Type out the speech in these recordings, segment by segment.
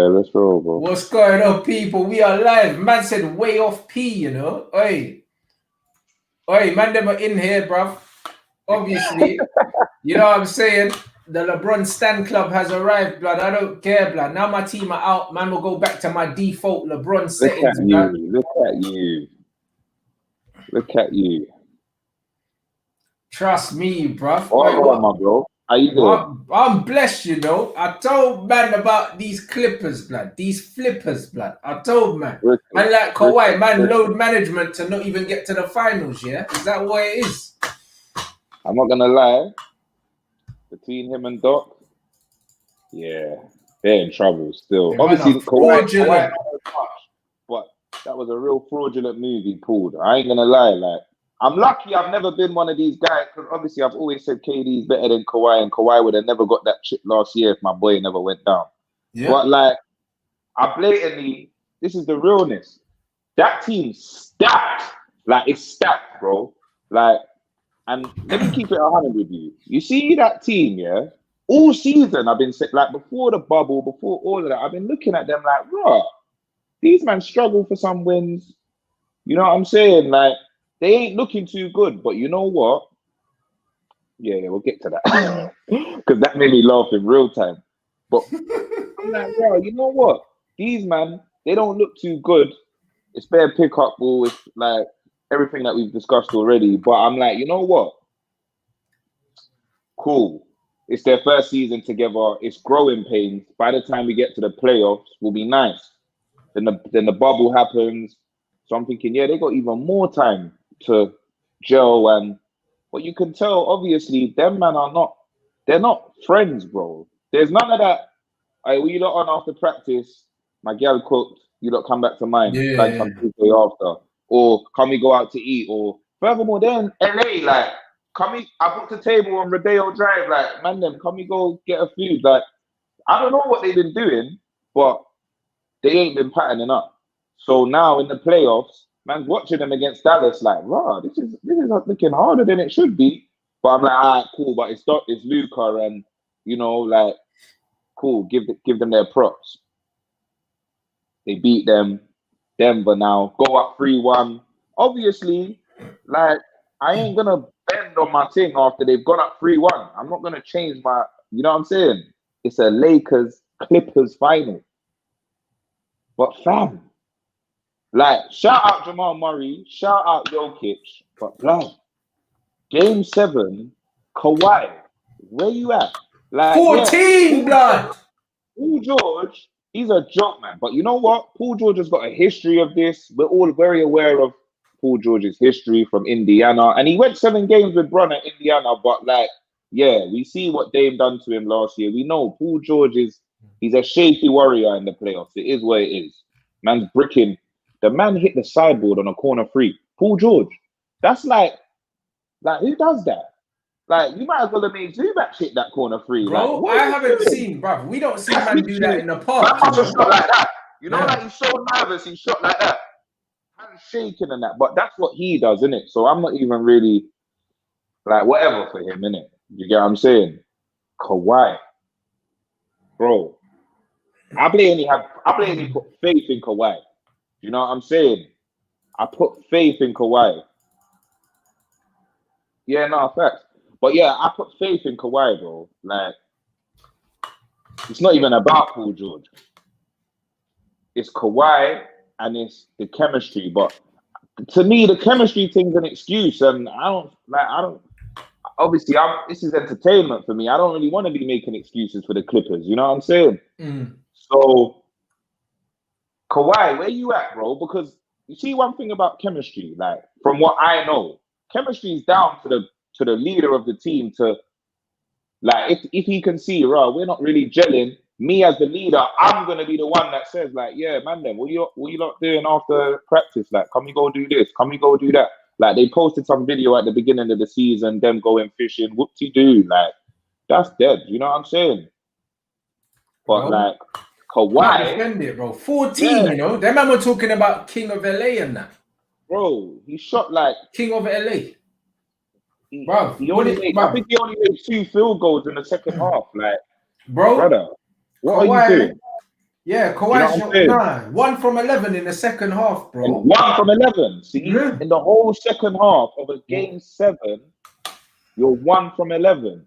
let's roll, bro. What's going on, people? We are live. Man said way off P, you know. Oi, man, them are in here, bruv. Obviously, you know what I'm saying? The LeBron Stan Club has arrived, blood. I don't care, blood. Now my team are out. Man will go back to my default LeBron Look settings, at blood. you. Look at you. Look at you. Trust me, bruv. Oh, my bro. How you doing? I'm blessed, you know. I told man about these clippers, blood. These flippers, blood. I told man. Man like Kawhi, man load management to not even get to the finals, yeah? Is that what it is? I'm not gonna lie. Between him and Doc, yeah, they're in trouble still. Man Obviously, are Kawhi fraudulent. but that was a real fraudulent move he pulled. I ain't gonna lie, like I'm lucky I've never been one of these guys because obviously I've always said KD's better than Kawhi, and Kawhi would have never got that chip last year if my boy never went down. Yeah. But like, I blatantly, this is the realness. That team's stacked. Like, it's stacked, bro. Like, and let me keep it 100 with you. You see that team, yeah? All season I've been like before the bubble, before all of that, I've been looking at them like, raw. These men struggle for some wins. You know what I'm saying? Like, they ain't looking too good, but you know what? Yeah, we'll get to that. Because that made me laugh in real time. But I'm like, bro, you know what? These man, they don't look too good. It's bare pickup ball. It's like everything that we've discussed already. But I'm like, you know what? Cool. It's their first season together. It's growing pains. By the time we get to the playoffs, will be nice. Then the bubble happens. So I'm thinking, yeah, they got even more time to gel. And but you can tell, obviously, them man are not. They're not friends, bro. There's none of that. Hey, were you lot on after practice? My gal cooked. You lot come back to mine. Yeah. Like some Tuesday after, or can we go out to eat? Or furthermore, then LA, like, I booked a table on Rodeo Drive. Like, man, them, can we go get a food? Like, I don't know what they've been doing, but they ain't been patterning up. So now in the playoffs, man's watching them against Dallas. Like, wow, this is looking harder than it should be. But I'm like, all right, cool. But it's Luka, and you know, like, cool. Give them their props. They beat them. Denver now go up 3-1. Obviously, like, I ain't gonna bend on my thing after they've gone up 3-1. I'm not gonna change my. You know what I'm saying? It's a Lakers Clippers final. But fam, like, shout out Jamal Murray, shout out Jokic, but blood, Game 7, Kawhi, where you at? Like, 14, yeah, blood. Paul George, he's a joke, man. But you know what? Paul George has got a history of this. We're all very aware of Paul George's history from Indiana. And he went 7 games with Bron at Indiana. But, like, yeah, we see what Dame done to him last year. We know Paul George he's a shaky warrior in the playoffs. It is what it is. Man's bricking. The man hit the sideboard on a corner 3. Paul George. That's like who does that? Like, you might as well have made Zubac hit that corner 3. Bro, like, I haven't seen, bro. We don't see man do that in the park. Man just shot like that. You know, like, he's so nervous, he shot like that. Hands shaking and that. But that's what he does, innit? So I'm not even really, like, whatever for him, innit? You get what I'm saying? Kawhi. Bro. I blatantly put faith in Kawhi. You know what I'm saying? I put faith in Kawhi. Yeah, no, facts. But yeah, I put faith in Kawhi, bro. Like, it's not even about Paul George. It's Kawhi and it's the chemistry. But to me, the chemistry thing's an excuse, and I don't. Obviously, this is entertainment for me. I don't really want to be making excuses for the Clippers. You know what I'm saying? So, Kawhi, where you at, bro? Because you see one thing about chemistry, like, from what I know, chemistry is down to the leader of the team to, like, if he can see, we're not really gelling. Me as the leader, I'm gonna be the one that says, like, yeah, man, then what you lot doing after practice? Like, can we go do this? Can we go do that? Like, they posted some video at the beginning of the season, them going fishing, whoop-de-doo. Like, that's dead. You know what I'm saying? But, like, Kawhi, defend it, bro. 14, you know. Them man were talking about King of LA and that. Bro, he shot like King of LA. I think he only made 2 field goals in the second half. Like, bro, brother, what are you doing? Yeah, Do you know Kawhi's what I'm saying? 1 from 11 in the second half, bro. And 1 from 11. See, Yeah. in the whole second half of a game 7, you're 1 from 11,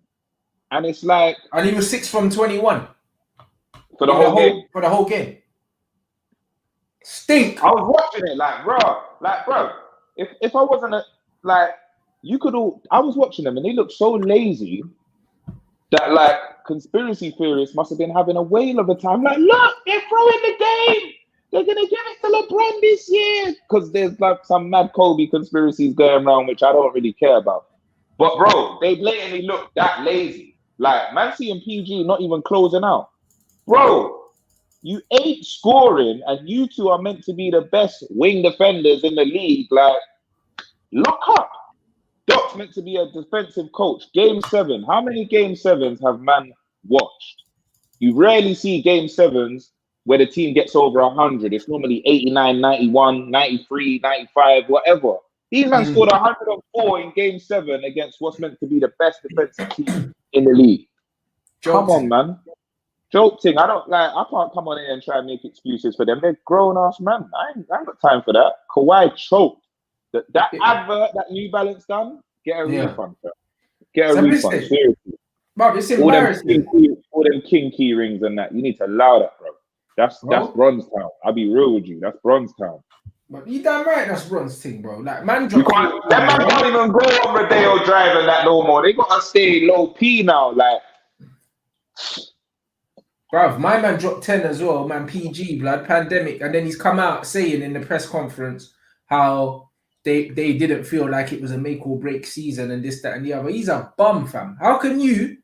and it's like And he was 6 from 21 for the whole game. For the whole game. Stink. I was watching it like, bro. If I wasn't like, you could all. I was watching them and they looked so lazy that like conspiracy theorists must have been having a whale of a time. Like, look, they're throwing the game. They're gonna give it to LeBron this year because there's like some mad Kobe conspiracies going around, which I don't really care about. But bro, they blatantly look that lazy. Like Man City and PG not even closing out. Bro, you ain't scoring, and you two are meant to be the best wing defenders in the league. Like, look up. Doc's meant to be a defensive coach. Game 7. How many game 7s have man watched? You rarely see game 7s where the team gets over 100. It's normally 89, 91, 93, 95, whatever. These men scored 104 in game 7 against what's meant to be the best defensive team in the league. Come on, man. Joke thing. I can't come on here and try and make excuses for them. They're grown ass man. I ain't got time for that. Kawhi choked. That advert that New Balance done, get a refund, bro. Get a refund, seriously. Bro, it's embarrassing. All them king key rings and that. You need to allow that, bro. That's Bronze Town. I'll be real with you. That's Bronze Town. But you damn right that's Bronze thing, bro. Like man Them man can't even go on Rodeo Drive and that no more. They gotta stay low P now. Like, bruv, my man dropped 10 as well, man. PG, blood, pandemic. And then he's come out saying in the press conference how they didn't feel like it was a make or break season and this, that, and the other. He's a bum, fam. How can you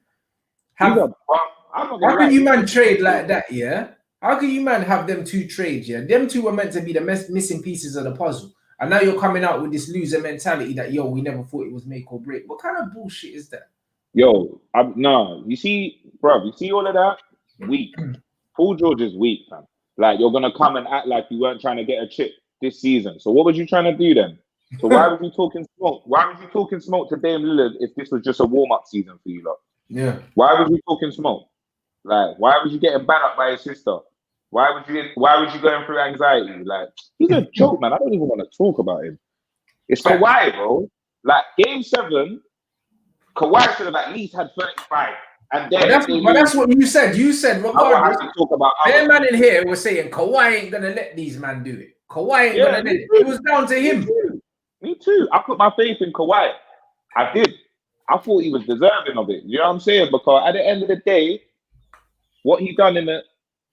man trade like that, yeah? How can you man have them two trades, yeah? Them two were meant to be the missing pieces of the puzzle. And now you're coming out with this loser mentality that, yo, we never thought it was make or break. What kind of bullshit is that? Yo, no. You see, bro, you see all of that? Weak. Paul George is weak, fam. Like, you're going to come and act like you weren't trying to get a chip this season. So what was you trying to do then? So why was you talking smoke? Why was you talking smoke to Dame Lillard if this was just a warm-up season for you lot? Yeah. Why was you talking smoke? Like, why was you getting bad up by his sister? Why was you going through anxiety? Like, he's a joke, man. I don't even want to talk about him. It's Kawhi, bro. Like, game 7, Kawhi should have at least had 35. And then but that's what you said. You said, regardless, their man in here was saying Kawhi ain't gonna let these man do it. Kawhi ain't gonna let it. It was down to him. Me too. I put my faith in Kawhi. I did. I thought he was deserving of it. You know what I'm saying? Because at the end of the day, what he done in the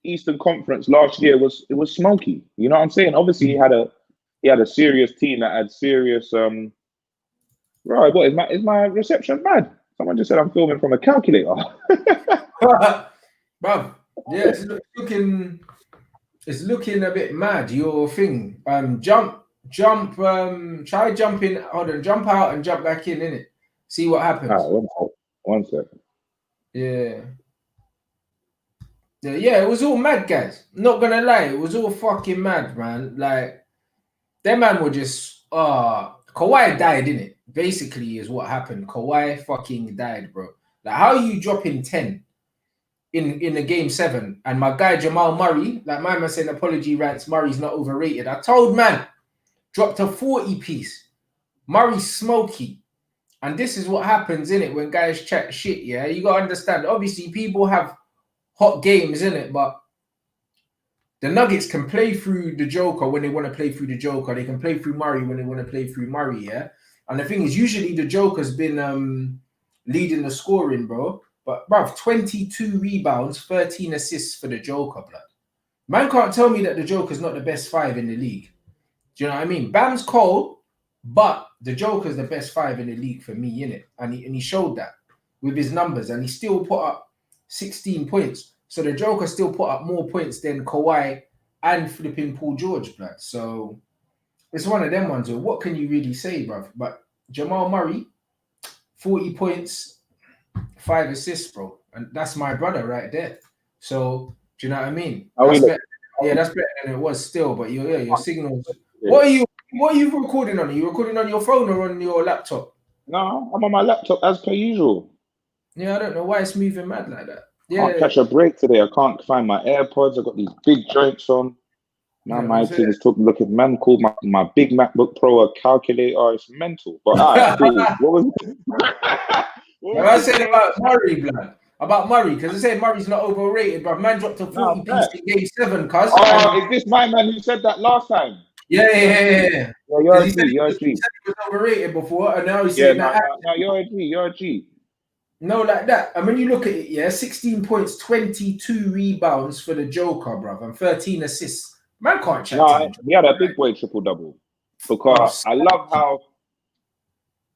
Eastern Conference last year was smoky. You know what I'm saying? Obviously, he had a serious team that had serious. Right? What is my reception bad? Someone just said I'm filming from a calculator. Bro, yeah, it's looking a bit mad. Your thing, try jumping. Hold on, jump out and jump back in, innit? See what happens. One second. Yeah, it was all mad, guys. Not gonna lie, it was all fucking mad, man. Like, them man were just Kawhi died, innit? Basically, is what happened. Kawhi fucking died, bro. Like, how are you dropping 10 in the game 7? And my guy Jamal Murray, like my man saying, apology rants, Murray's not overrated. I told man, dropped a 40 piece. Murray's smoky. And this is what happens, innit, when guys chat shit, yeah? You gotta understand, obviously, people have hot games, innit? But the Nuggets can play through the Joker when they want to play through the Joker. They can play through Murray when they want to play through Murray, yeah? And the thing is, usually the Joker's been leading the scoring, bro. But, bruv, 22 rebounds, 13 assists for the Joker, blood. Man can't tell me that the Joker's not the best 5 in the league. Do you know what I mean? Bam's cold, but the Joker's the best 5 in the league for me, innit? And he showed that with his numbers. And he still put up 16 points. So the Joker still put up more points than Kawhi and flipping Paul George, blood. So it's one of them ones. What can you really say, bruv? But Jamal Murray, 40 points, 5 assists, bro. And that's my brother right there. So, do you know what I mean? That's better. Yeah, that's better than it was still. But your signals. Yeah. What are you recording on? Are you recording on your phone or on your laptop? No, I'm on my laptop as per usual. Yeah, I don't know why it's moving mad like that. Can't catch a break today. I can't find my AirPods. I got these big joints on. Now my things took look at man called my big MacBook Pro a calculator. It's mental. But alright, cool. What was I said about Murray, blood? About Murray, because I said Murray's not overrated, but man dropped a 40 piece in game 7, cuz. Oh, is this my man who said that last time? Yeah. You're a G, he said he was overrated before, and now he's saying that. No, you're a G. No, like that. And when you look at it, 16 points, 22 rebounds for the Joker, bruv, and 13 assists. Man can't chat to him. He had a big boy triple-double. Because I love how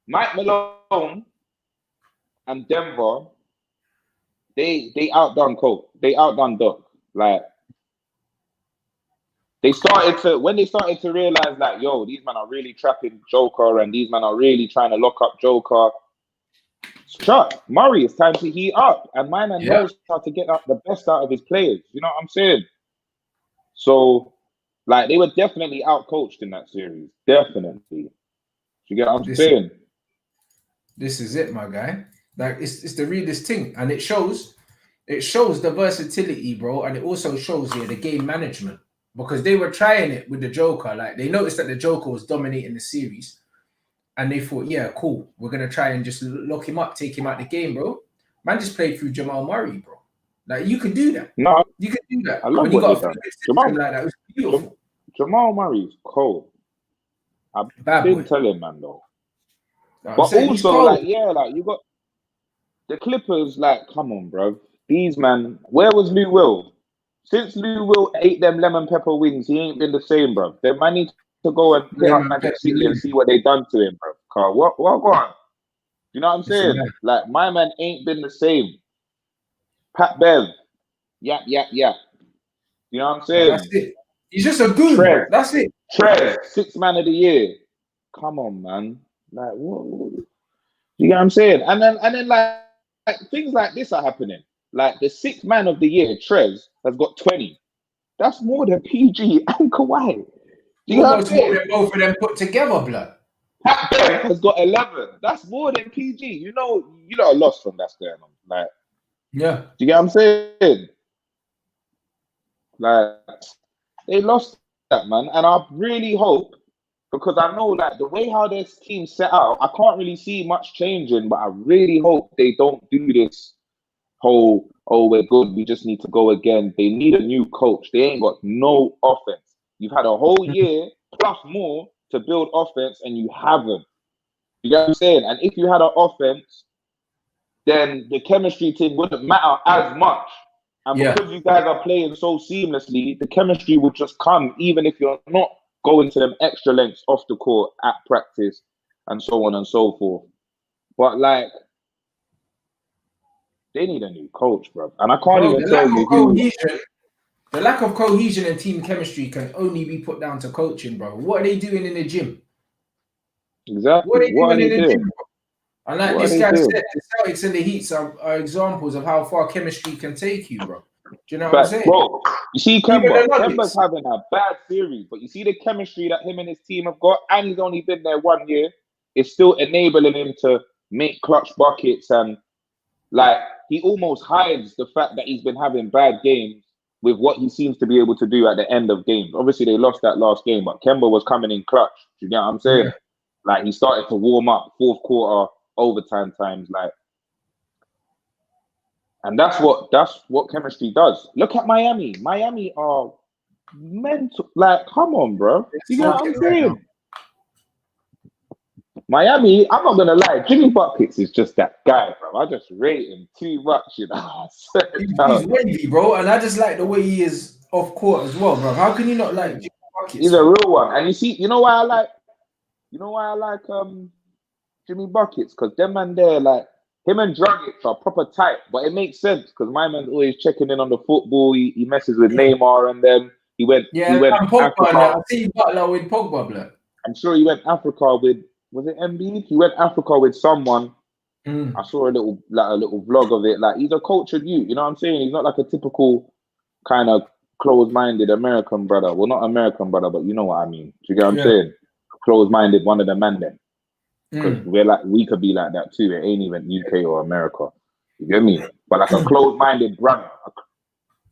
Mike Malone and Denver, they outdone Colt. They outdone Doc. Like, when they started to realize, like, yo, these men are really trapping Joker and these men are really trying to lock up Joker. Shut Murray, it's time to heat up. And my man knows how to get the best out of his players. You know what I'm saying? So, like, they were definitely out-coached in that series. Definitely. You get what I'm saying? This is it, my guy. Like, it's the realest thing. And it shows the versatility, bro. And it also shows here the game management. Because they were trying it with the Joker. Like, they noticed that the Joker was dominating the series. And they thought, yeah, cool. We're going to try and just lock him up, take him out the game, bro. Man just played through Jamal Murray, bro. Like, you could do that. No. You could do that. I love when what you got. Like that, it was beautiful. Jamal Murray's cold. I've been telling, man, though. But also, like, you got the Clippers, like, come on, bro. These, man, where was Lou Will? Since Lou Will ate them lemon pepper wings, he ain't been the same, bro. They might need to go and hit up Magic City and see what they done to him, bro. Carl, what on? You know what I'm saying? Like, my man ain't been the same. Pat Bev, yap. You know what I'm saying? That's it. He's just a goon. That's it. Trez, 6th man of the year. Come on, man. Like, what? You know what I'm saying? And then like things like this are happening. Like, the 6th man of the year, Trez, has got 20. That's more than PG and Kawhi. You know what I'm saying? Both of them put together, blood. Pat Bev has got 11. That's more than PG. You know a loss from that's going on. Like, yeah. Do you get what I'm saying? Like, they lost that, man. And I really hope, because I know, like, the way how this team set out, I can't really see much changing, but I really hope they don't do this whole, oh, we're good, we just need to go again. They need a new coach. They ain't got no offense. You've had a whole year plus more to build offense, and you haven't. You get what I'm saying? And if you had an offense, then the chemistry team wouldn't matter as much. And because you guys are playing so seamlessly, the chemistry will just come, even if you're not going to them extra lengths off the court at practice and so on and so forth. But, like, they need a new coach, bro. And I can't even tell you who. The lack of cohesion and team chemistry can only be put down to coaching, bro. What are they doing in the gym? Exactly. What are they doing in the gym, bro? And like this guy said, the Celtics and the Heats are examples of how far chemistry can take you, bro. Do you know what I'm saying? Bro, you see, Kemba's having a bad series, but you see the chemistry that him and his team have got, and he's only been there 1 year. It's still enabling him to make clutch buckets, and, like, he almost hides the fact that he's been having bad games with what he seems to be able to do at the end of games. Obviously, they lost that last game, but Kemba was coming in clutch. Do you get what I'm saying? Yeah. Like, he started to warm up 4th quarter, overtime times, like, and that's what chemistry does. Look at Miami. Miami are mental. Like, come on, bro. You know what I'm saying? Miami, I'm not gonna lie, Jimmy Buckets is just that guy, bro. I just rate him too much, you know. He's wavy, bro, and I just like the way he is off court as well, bro. How can you not like Jimmy Buckets? He's a real one, and you know why I like Jimmy Buckets, because them man there, like, him and Dragic are proper tight, but it makes sense because my man's always checking in on the football. He messes with Neymar and them. He went Pogba. I see Butler with Pogba, blood. I'm sure he went Africa with, was it Embiid? He went Africa with someone. I saw a little vlog of it. Like, he's a cultured youth, you know what I'm saying? He's not like a typical kind of closed-minded American brother. Well, not American brother, but you know what I mean. Do you get what I'm saying? Closed-minded, one of the men then. Because we could be like that too. It ain't even UK or America. You get me? But like a closed-minded brother.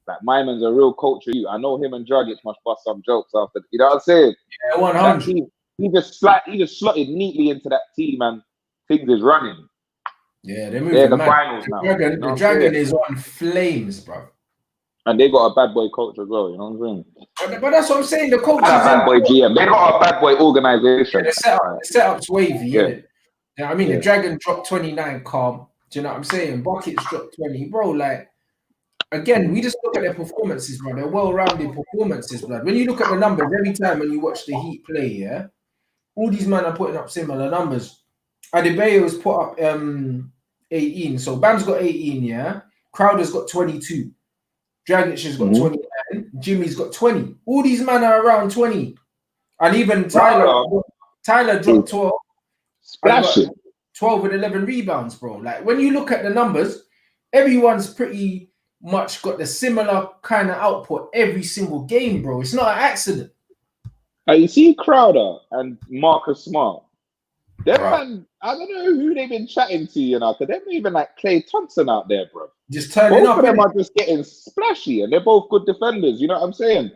Like my man's a real culture. I know him and Dragic must bust some jokes after. You know what I'm saying? Yeah, 100. He just slotted neatly into that team, and things is running. Yeah, they're moving. They're the finals now. The Dragon is on flames, bro. And they got a bad boy coach as well. You know what I'm saying? But that's what I'm saying. The coach is a bad boy GM. They got a bad boy organization. Yeah, the setup's wavy. Yeah. You know what I mean? Yeah. The Dragon dropped 29 calm. Do you know what I'm saying? Buckets dropped 20, bro. Like, again, we just look at their performances, bro. They're well-rounded performances, blood. When you look at the numbers every time when you watch the Heat play, yeah, all these men are putting up similar numbers. Adebayo's put up 18. So Bam's got 18, yeah. Crowder's got 22. Dragic has got 29. Jimmy's got 20. All these men are around 20. And even Tyler dropped 12. Splashing. 12 and 11 rebounds, bro. Like, when you look at the numbers, everyone's pretty much got the similar kind of output every single game, bro. It's not an accident. You see Crowder and Marcus Smart. Them man, I don't know who they've been chatting to, you know, because they're even like Klay Thompson out there, bro. Just turning up. Both of them are just getting splashy, and they're both good defenders. You know what I'm saying?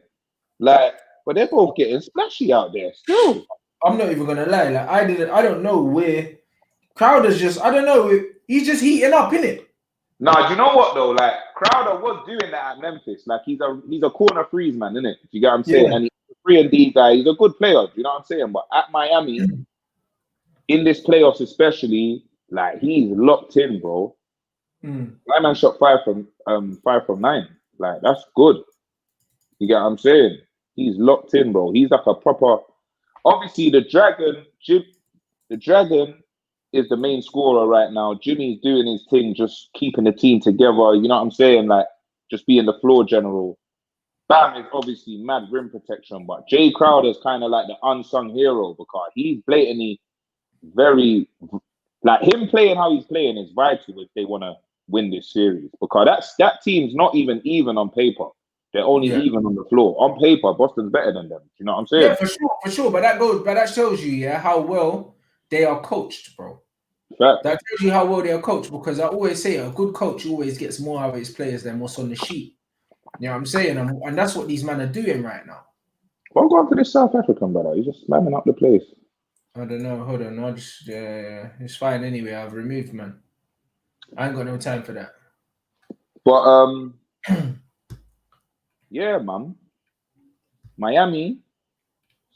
Like, but they're both getting splashy out there still. I'm not even gonna lie. Like, I don't know where Crowder's just. I don't know. He's just heating up, innit? Nah, do you know what though? Like, Crowder was doing that at Memphis. Like, he's a corner freeze man, innit? You get what I'm saying? Yeah. And he's a 3-and-D guy. He's a good player. You know what I'm saying? But at Miami, in this playoffs especially, like, he's locked in, bro. My man shot 5 from 9. Like, that's good. You get what I'm saying? He's locked in, bro. He's like a proper. Obviously, the Dragon is the main scorer right now. Jimmy's doing his thing, just keeping the team together. You know what I'm saying? Like, just being the floor general. Bam is obviously mad rim protection, but Jay Crowder's kind of like the unsung hero because he's blatantly very, like, him playing how he's playing is vital if they want to win this series, because that team's not even on paper. They're only even on the floor. On paper, Boston's better than them. You know what I'm saying? Yeah, for sure. But that shows you, how well they are coached, bro. Fact. That tells you how well they are coached, because I always say a good coach always gets more out of his players than what's on the sheet. You know what I'm saying? And that's what these men are doing right now. Well, go on to this South African brother. He's just slamming up the place. I don't know. Hold on. I'll just it's fine anyway. I've removed, man. I ain't got no time for that. But yeah, man. Miami,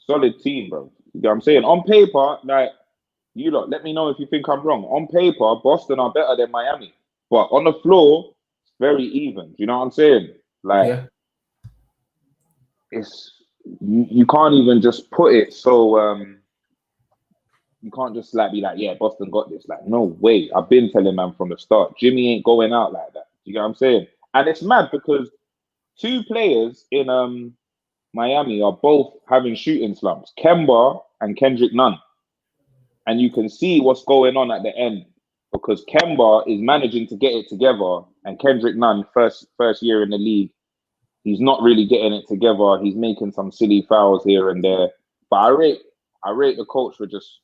solid team, bro. You know what I'm saying? On paper, like, you lot, let me know if you think I'm wrong. On paper, Boston are better than Miami. But on the floor, it's very even. You know what I'm saying? Like, you can't even just put it so you can't just like be like, yeah, Boston got this. Like, no way. I've been telling man from the start, Jimmy ain't going out like that. You know what I'm saying? And it's mad because 2 players in Miami are both having shooting slumps, Kemba and Kendrick Nunn. And you can see what's going on at the end, because Kemba is managing to get it together, and Kendrick Nunn, first year in the league, he's not really getting it together. He's making some silly fouls here and there. But I rate the coach for just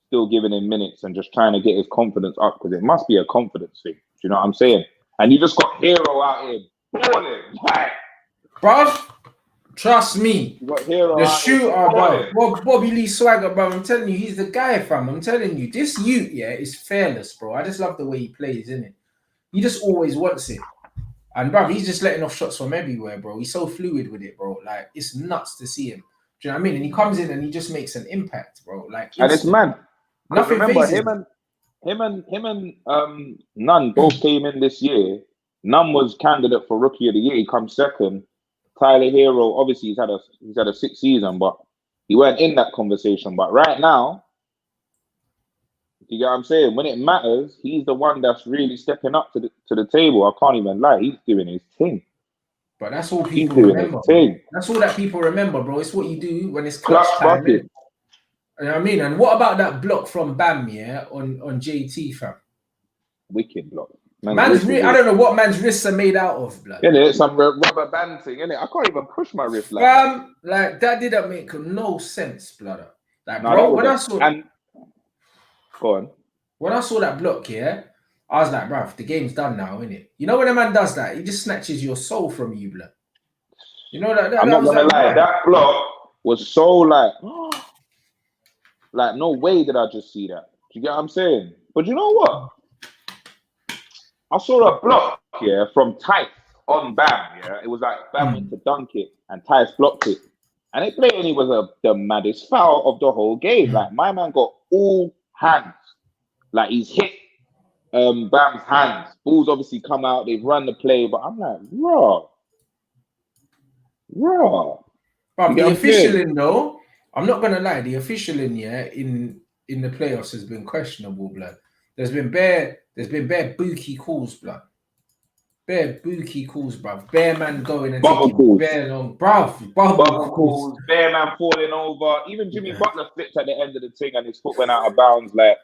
still giving him minutes and just trying to get his confidence up, because it must be a confidence thing. Do you know what I'm saying? And you just got Hero out here balling. Like, bruv, trust me. You got Hero the shooter, bro. Bobby Lee Swagger, bro. I'm telling you, he's the guy, fam. I'm telling you, this youth, is fearless, bro. I just love the way he plays, innit? He just always wants it. And, bro, he's just letting off shots from everywhere, bro. He's so fluid with it, bro. Like, it's nuts to see him. Do you know what I mean? And he comes in and he just makes an impact, bro. Like, and it's mad. Nothing remember, phases him and Nunn both came in this year. Nunn was candidate for Rookie of the Year. He comes second. Tyler Hero, obviously, he's had a 6th season, but he weren't in that conversation. But right now, you get what I'm saying? When it matters, he's the one that's really stepping up to the table. I can't even lie. He's doing his thing. But that's all people remember. That's all that people remember, bro. It's what you do when it's clutch time. You know what I mean? And what about that block from Bam, on JT, fam? Wicked block. I don't know what man's wrists are made out of, blood. Innit? Some rubber band thing, innit? I can't even push my wrist like that. Like, that didn't make no sense, blood. Like, bro, when I saw... Go on. When I saw that block, I was like, bruv, the game's done now, innit? You know when a man does that, he just snatches your soul from you, blood. You know that I'm that not was gonna like, lie, bruv. that block was so like no way did I just see that. Do you get what I'm saying? But you know what? I saw a block here from Tice on Bam. Yeah, it was like Bam went to dunk it and Tice blocked it, and it blatantly was the maddest foul of the whole game. Like my man got all hands, like he's hit Bam's hands. Balls obviously come out. They've run the play, but I'm like, raw. Bruv, You get the what I'm saying? officialing though, I'm not gonna lie, the officialing, yeah, in the playoffs has been questionable, blood. There's been bare bookie calls, blood. Bare bookie calls, bruv. Bare man going and Bubble taking calls. bare long, bruv. Bubble calls. Bear man falling over. Even Jimmy Butler flipped at the end of the thing and his foot went out of bounds. Like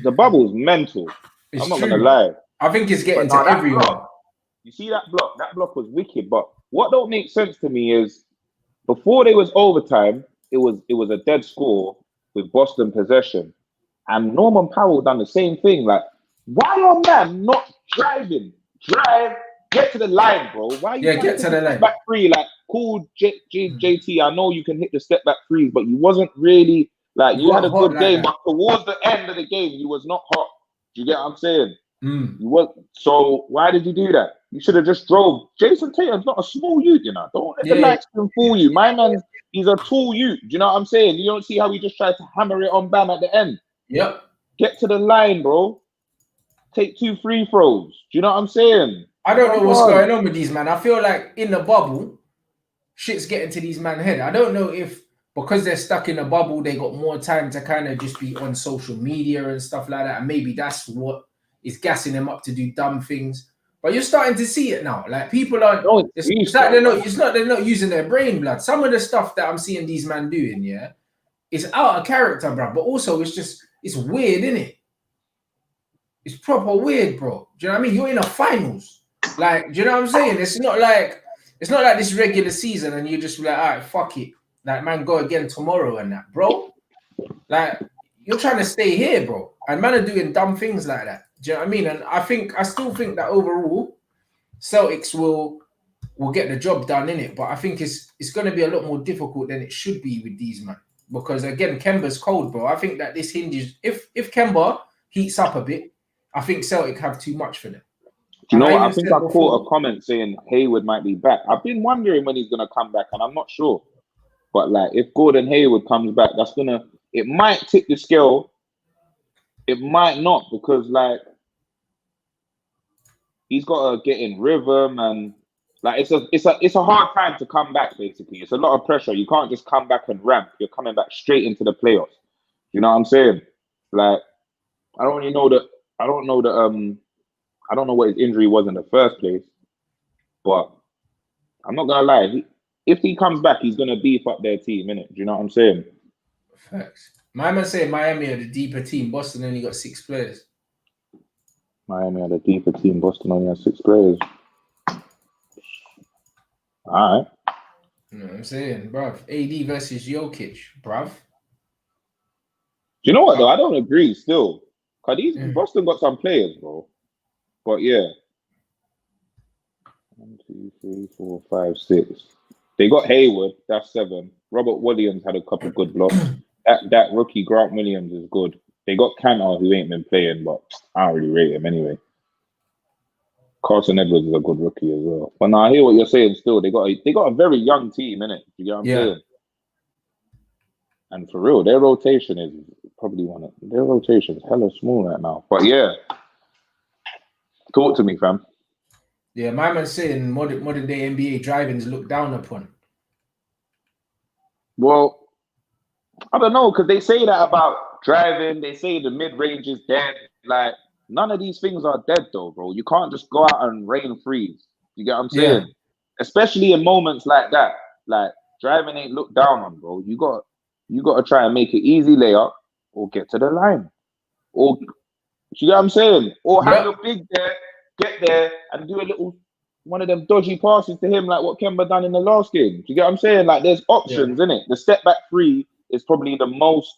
the bubble's mental. It's I'm not true, gonna lie. I think it's getting But to that everyone. block, you see that block? That block was wicked. But what don't make sense to me is before there was overtime, it was a dead score with Boston possession, and Norman Powell done the same thing. Like, why are man not driving? Drive, get to the line, bro. Why are you trying Get to to take the a step line. back three? Like, cool, JT. I know you can hit the step back threes, but you wasn't really like you had a good game. But towards the end of the game, you was not hot. Do you get what I'm saying? You was so. Why did you do that? You should have just drove. Jason Tatum's not a small youth, you know. Don't let the lights fool you. My man, he's a tall youth. Do you know what I'm saying? You don't see how he just tried to hammer it on Bam at the end. Yep. Get to the line, bro. Take 2 free throws. Do you know what I'm saying? I don't know what's going on with these man. I feel like in the bubble, shit's getting to these man head. I don't know if because they're stuck in a bubble, they got more time to kind of just be on social media and stuff like that. And maybe that's what is gassing them up to do dumb things. But you're starting to see it now. Like people are. It's like they're not using their brain, blood. Some of the stuff that I'm seeing these men doing, yeah, is out of character, bro. But also, it's weird, isn't it? It's proper weird, bro. Do you know what I mean? You're in a finals. Like, do you know what I'm saying? It's not like this regular season and you just be like, all right, fuck it. Like, man, go again tomorrow and that, bro. Like, you're trying to stay here, bro. And man are doing dumb things like that. Do you know what I mean? And I still think that overall, Celtics will get the job done in it. But I think it's going to be a lot more difficult than it should be with these man. Because again, Kemba's cold, bro. I think that this hinges if Kemba heats up a bit, I think Celtic have too much for them. Do you know what? I think I caught a comment saying Hayward might be back. I've been wondering when he's gonna come back, and I'm not sure. But like, if Gordon Hayward comes back, it might tip the scale. It might not, because like he's got to get in rhythm, and like it's a hard time to come back. Basically, it's a lot of pressure. You can't just come back and ramp. You're coming back straight into the playoffs. You know what I'm saying? Like, I don't know what his injury was in the first place, but I'm not gonna lie. If he comes back, he's gonna beef up their team, innit? Do you know what I'm saying? Facts. My man saying Miami are the deeper team. Boston only got 6 players. Miami are the deeper team. Boston only has 6 players. All right. You know what I'm saying, bruv? AD versus Jokic, bruv. Do you know what though? I don't agree still. Cause Boston got some players, bro. But yeah. 1, 2, 3, 4, 5, 6. They got Hayward, that's 7. Robert Williams had a couple good blocks. That rookie Grant Williams is good. They got Cantor, who ain't been playing, but I don't really rate him anyway. Carson Edwards is a good rookie as well. But now I hear what you're saying still. They got a very young team, innit? You get what I'm saying? And for real, their rotation is probably their rotation is hella small right now. But yeah. Talk to me, fam. Yeah, my man saying modern day NBA driving's looked down upon. Well, I don't know, because they say that about driving. They say the mid-range is dead. Like, none of these things are dead, though, bro. You can't just go out and rain freeze. You get what I'm saying? Yeah. Especially in moments like that. Like, driving ain't looked down on, bro. You got to try and make an easy layup or get to the line. Or, you know what I'm saying? Or have your big there, get there, and do a little one of them dodgy passes to him, like what Kemba done in the last game. Do you get what I'm saying? Like, there's options, innit? The step back 3 is probably the most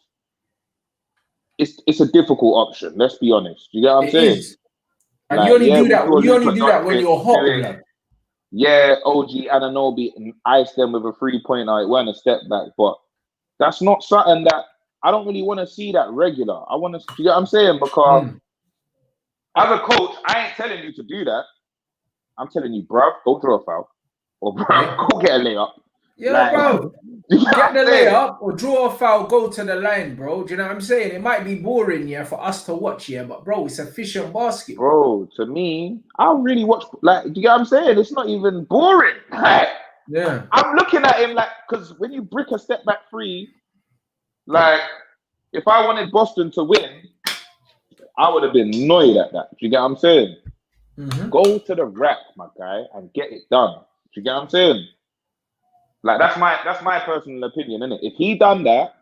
it's a difficult option. Let's be honest. You get what I'm It saying? is. And Like, you only yeah, do we that. saw You only Luka do that when Doncic you're do hot, it. blood. Yeah, OG Anunoby iced them with a 3-pointer. It weren't a step back, but that's not something that I don't really want to see that regular. I want to. You get what I'm saying? Because as a coach, I ain't telling you to do that. I'm telling you, bruv, go draw a foul, or bruv, go get a layup. Yeah, Like, bro. you know Get the what I'm saying? layup or draw a foul, go to the line, bro. Do you know what I'm saying? It might be boring, yeah, for us to watch, yeah, but bro, it's efficient basketball. Bro, to me, I really watch. Like, do you get what I'm saying? It's not even boring. Like, Yeah. I'm looking at him like, because when you brick a step back three, like, if I wanted Boston to win, I would have been annoyed at that. Do you get what I'm saying? Go to the rack, my guy, and get it done. Do you get what I'm saying? Like, that's my personal opinion, innit? If he done that,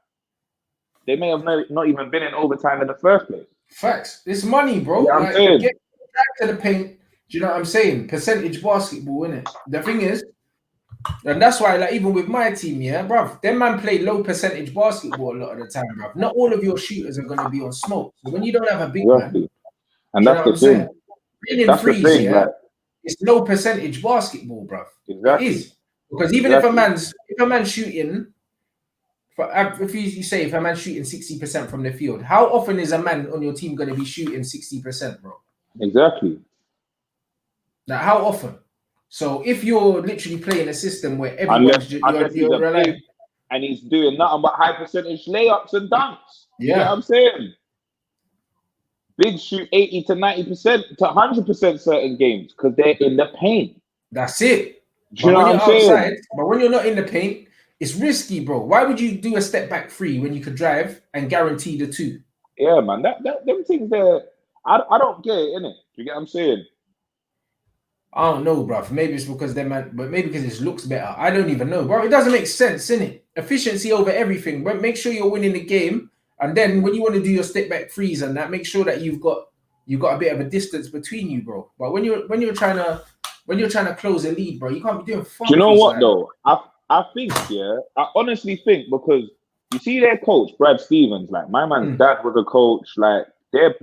they may have not even been in overtime in the first place. Facts. It's money, bro. Yeah, I'm like, saying. get back to the paint. Do you know what I'm saying? Percentage basketball, innit? The thing is, and that's why, like, even with my team, yeah, bruv, them man play low percentage basketball a lot of the time, bruv. Not all of your shooters are going to be on smoke. So when you don't have a big man, And do you that's know the what I'm saying? thing. Winning That's the threes, thing, yeah, like, it's low percentage basketball, bruv. exactly. It is. Because even if a man's shooting, if you say if a man's shooting 60% from the field, how often is a man on your team going to be shooting 60%, bro? Exactly. Like, how often? So if you're literally playing a system where Unless everyone's he's a big and he's doing nothing but high percentage layups and dunks. You know what I'm saying? Big shoot 80 to 90% to 100% certain games because they're in the paint. That's it. Do you know what I'm saying? But when you're not in the paint, it's risky, bro. Why would you do a step back three when you could drive and guarantee the two? Yeah, man. Them things there, I don't get it, innit? You get what I'm saying? I don't know, bro. Maybe it's because but maybe because it looks better. I don't even know, bro. It doesn't make sense, innit? Efficiency over everything. But make sure you're winning the game, and then when you want to do your step back threes and that, make sure that you've got a bit of a distance between you, bro. But when you're trying to close a lead, bro, you can't be doing fun. Do you know what though? I think, yeah, I honestly think because you see their coach, Brad Stevens, like my man's dad was a coach, like they're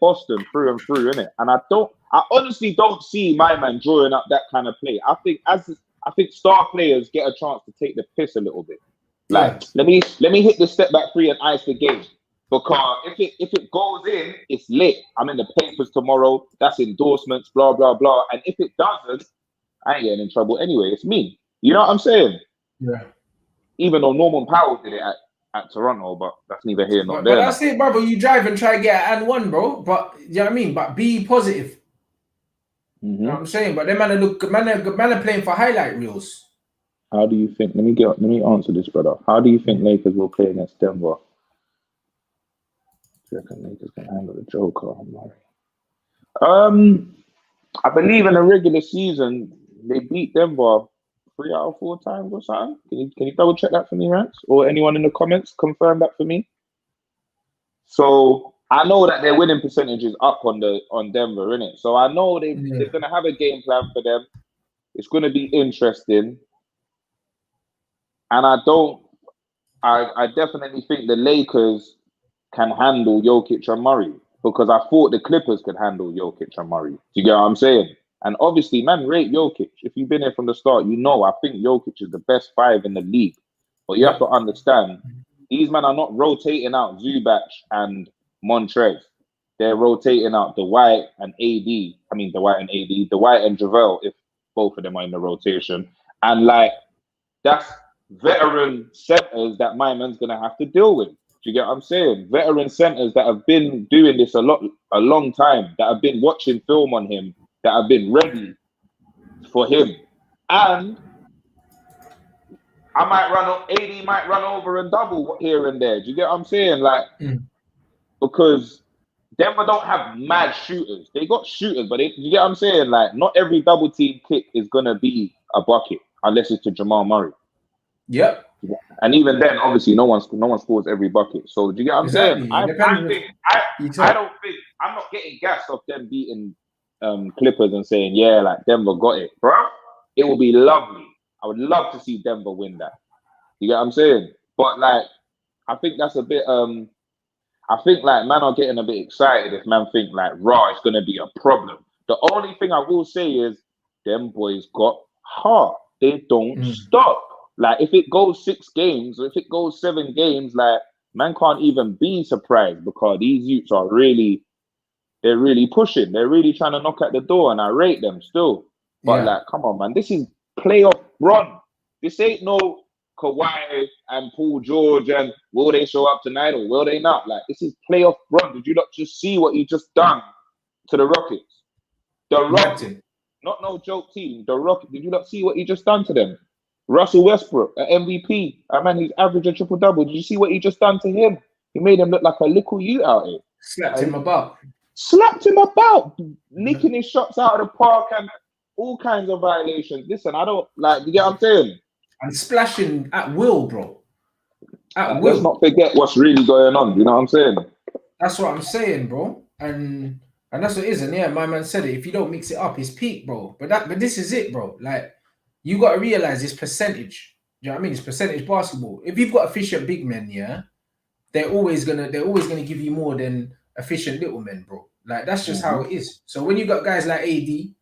Boston through and through, innit? And I honestly don't see my man drawing up that kind of play. I think star players get a chance to take the piss a little bit. Like, let me hit the step back three and ice the game. Because if it goes in, it's lit. I'm in the papers tomorrow. That's endorsements, blah, blah, blah. And if it doesn't, I ain't getting in trouble anyway. It's me. You know what I'm saying? Yeah. Even though Norman Powell did it at Toronto, but that's neither here nor there. But that's it, brother. You drive and try to get an and one, bro. But you know what I mean? But be positive. You know what I'm saying? But them man are playing for highlight reels. How do you think? Let me answer this, brother. How do you think Lakers will play against Denver? Do you reckon Lakers can handle the Joker? I believe in the regular season they beat Denver 3 out of 4 times or something. Can you double check that for me, Rants? Or anyone in the comments confirm that for me? So I know that their winning percentage is up on Denver, innit? So I know they're gonna have a game plan for them. It's gonna be interesting. And I definitely think the Lakers can handle Jokic and Murray because I thought the Clippers could handle Jokic and Murray. Do you get what I'm saying? And obviously, man, rate Jokic. If you've been here from the start, you know I think Jokic is the best 5 in the league. But you have to understand, these men are not rotating out Zubac and Montrez. They're rotating out Dwight and AD. I mean, Dwight and AD. Dwight and JaVale, if both of them are in the rotation. And, like, that's veteran centers that my man's going to have to deal with. Do you get what I'm saying? Veteran centers that have been doing this a long time, that have been watching film on him, that have been ready for him. And AD might run over and double here and there. Do you get what I'm saying? Like, because Denver don't have mad shooters. They got shooters, but you get what I'm saying? Like, not every double team kick is going to be a bucket unless it's to Jamal Murray. Yep. And even then, obviously, no one scores every bucket. So do you get what I'm saying? I'm not getting gassed off them beating Clippers and saying, yeah, like Denver got it, bro. It will be lovely. I would love to see Denver win that. You get what I'm saying? But like, I think that's a bit I think like man are getting a bit excited if man think like raw is gonna be a problem. The only thing I will say is them boys got heart. They don't stop. Like if it goes 6 games or if it goes 7 games, like man can't even be surprised because these youths are really, they're really pushing. They're really trying to knock at the door, and I rate them still. But like, come on, man, this is playoff run. This ain't no Kawhi and Paul George and will they show up tonight or will they not? Like, this is playoff run. Did you not just see what he just done to the Rockets? The Rockets, not no joke team. The Rockets, did you not see what he just done to them? Russell Westbrook, an MVP. Man, he's averaging triple-double. Did you see what he just done to him? He made him look like a little youth out here. Slapped him about, nicking his shots out of the park and all kinds of violations. Listen, I don't like, you get what I'm saying? And splashing at will, bro. At will. Let's not forget what's really going on. You know what I'm saying? That's what I'm saying, bro. And that's what it is. And yeah, my man said it. If you don't mix it up, it's peak, bro. But this is it, bro. Like, you got to realize it's percentage. Do you know what I mean? It's percentage basketball. If you've got efficient big men, yeah, they're always gonna give you more than efficient little men, bro. Like, that's just how it is. So when you got guys like AD, do you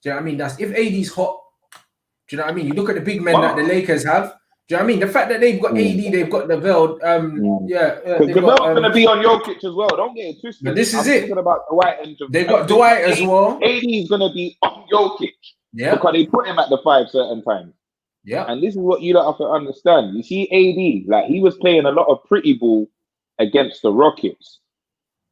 know what I mean? That's if AD's hot. Do you know what I mean? You look at the big men that the Lakers have. Do you know what I mean? The fact that they've got AD, they've got the Veld. Because the Veld's going to be on Jokic as well. Don't get it twisted. But this is it. About Dwight and they've got Dwight as well. AD is going to be on Jokic. Yeah. Because they put him at the 5 certain times. Yeah. And this is what you don't have to understand. You see AD, like he was playing a lot of pretty ball against the Rockets.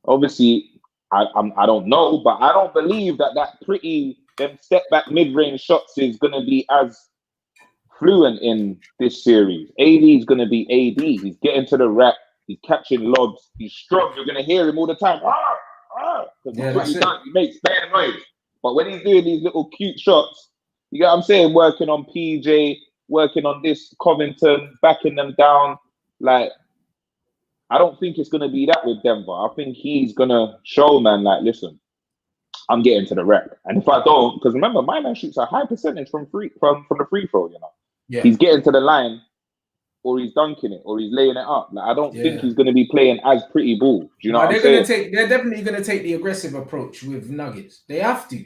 Obviously, I don't know, but I don't believe that pretty them step back mid range shots is gonna be as fluent in this series. AD is gonna be AD. He's getting to the rack. He's catching lobs. He's strong. You're gonna hear him all the time. He makes bad noise. But when he's doing these little cute shots, you get what I'm saying? Working on PJ, working on this Covington, backing them down. Like, I don't think it's going to be that with Denver. I think he's going to show, man, like, listen, I'm getting to the rack. And if I don't, because remember, my man shoots a high percentage from the free throw, you know. Yeah. He's getting to the line, or he's dunking it, or he's laying it up. Like, I don't think he's going to be playing as pretty ball. Do you know what I'm saying? They're definitely going to take the aggressive approach with Nuggets. They have to.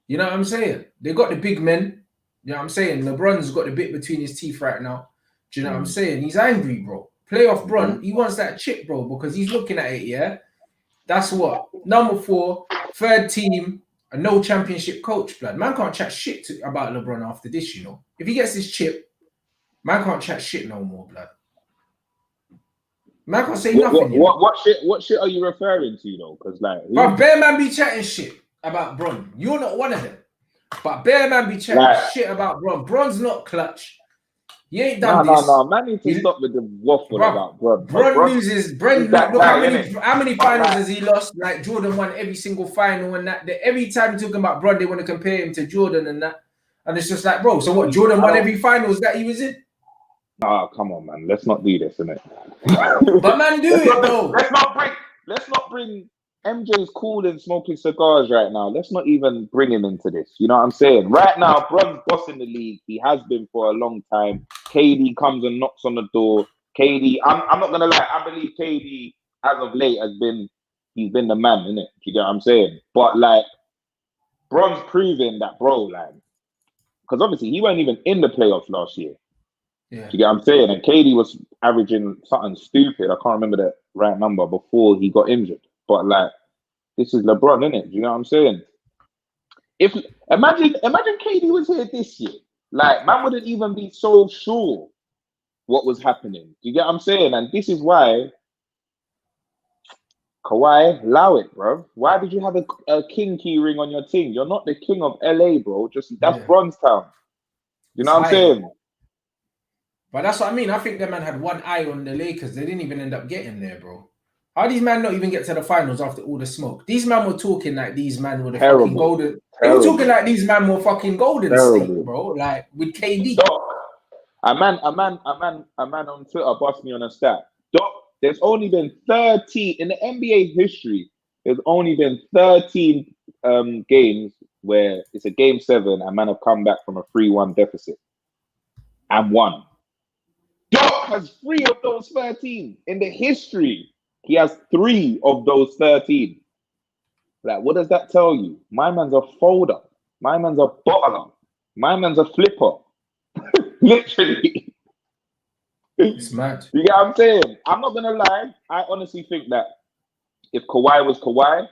You know what I'm saying? They got the big men. You know what I'm saying? LeBron's got the bit between his teeth right now. Do you know what I'm saying? He's angry, bro. Playoff Bron, he wants that chip, bro, because he's looking at it, yeah? That's what? Number 4, third team, a no championship coach, blood. Man can't chat shit about LeBron after this, you know? If he gets this chip, man can't chat shit no more, blood. Man can't say nothing. What shit are you referring to, though? Because, like... But Bear Man be chatting shit about Bron. You're not one of them. But Bear Man be chatting shit about Bron. Bron's not clutch. He ain't done this. No. Man need to stop with the waffle about Bron. Bron loses. Bron, look how many finals has he lost? Like, Jordan won every single final and that. Every time you're talking about Bron, they want to compare him to Jordan and that. And it's just like, bro, so what? Jordan won every finals that he was in? Nah, come on, man. Let's not do this, innit? But man, though. Let's not bring MJ's cool and smoking cigars right now. Let's not even bring him into this. You know what I'm saying? Right now, Bron's boss in the league. He has been for a long time. KD comes and knocks on the door. KD, I'm not gonna lie. I believe KD, as of late, he's been the man, innit? You get what I'm saying? But like, Bron's proving that, bro, like, because obviously he wasn't even in the playoffs last year. Yeah. You get what I'm saying? And KD was averaging something stupid. I can't remember the right number before he got injured. But like, this is LeBron, innit? Do you know what I'm saying? If imagine KD was here this year, like, man wouldn't even be so sure what was happening. Do you get what I'm saying? And this is why Kawhi, allow it, bro. Why did you have a king key ring on your team? You're not the king of LA, bro. That's Bronze Town. You know what I'm saying? But that's what I mean. I think that man had one eye on the Lakers. They didn't even end up getting there, bro. How these men not even get to the finals after all the smoke? These men were talking like these men were the fucking golden. They were talking like these men were fucking golden state, bro. Like with KD. Doc, a man on Twitter bust me on a stat. Doc, there's only been 13 in the NBA history. There's only been 13 games where it's a game 7 and man have come back from a 3-1 deficit and won. Doc has 3 of those 13 in the history. He has 3 of those 13. Like, what does that tell you? My man's a folder. My man's a bottler. My man's a flipper. Literally. It's mad. You get what I'm saying? I'm not gonna lie. I honestly think that if Kawhi was Kawhi,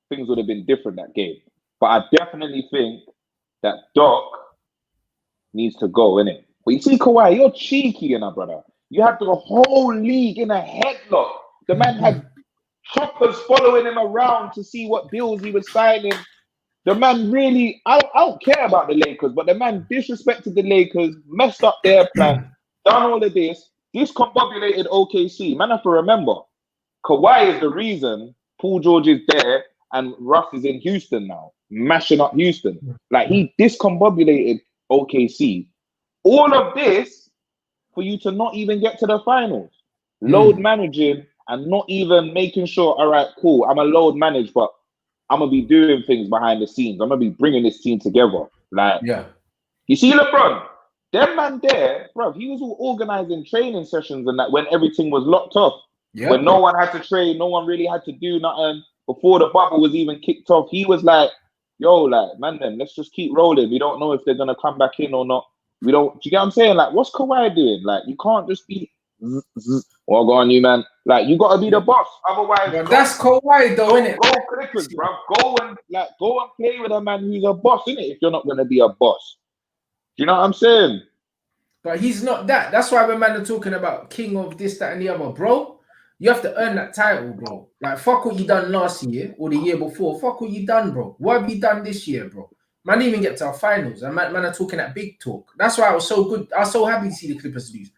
things would have been different that game. But I definitely think that Doc needs to go, innit? But you see, Kawhi, you're cheeky, brother. You had the whole league in a headlock. The man had shoppers following him around to see what deals he was signing. The man really, I don't care about the Lakers, but the man disrespected the Lakers, messed up their plan, done all of this, discombobulated OKC. Man, have to remember, Kawhi is the reason Paul George is there and Russ is in Houston now, mashing up Houston. Like, he discombobulated OKC. All of this for you to not even get to the finals. Load managing and not even making sure, all right, cool, I'm a load manage, but I'm going to be doing things behind the scenes. I'm going to be bringing this team together. Like, you see LeBron, them man there, bro, he was all organizing training sessions and that when everything was locked off. Yeah. When no one had to train, no one really had to do nothing. Before the bubble was even kicked off, he was like, yo, like, man, then let's just keep rolling. We don't know if they're going to come back in or not. We don't, do you get what I'm saying? Like, what's Kawhi doing? Like, you can't just be, well, go on, you, man. Like, you got to be the boss. Otherwise, but that's Kawhi, though, innit? Go Clippers, bro. Go and play with a man who's a boss, innit? If you're not going to be a boss. Do you know what I'm saying? But he's not that. That's why when man are talking about king of this, that, and the other, bro. You have to earn that title, bro. Like, fuck what you done last year or the year before. Fuck what you done, bro. What have you done this year, bro? Man didn't even get to our finals. And man are talking that big talk. That's why I was so good. I was so happy to see the Clippers lose.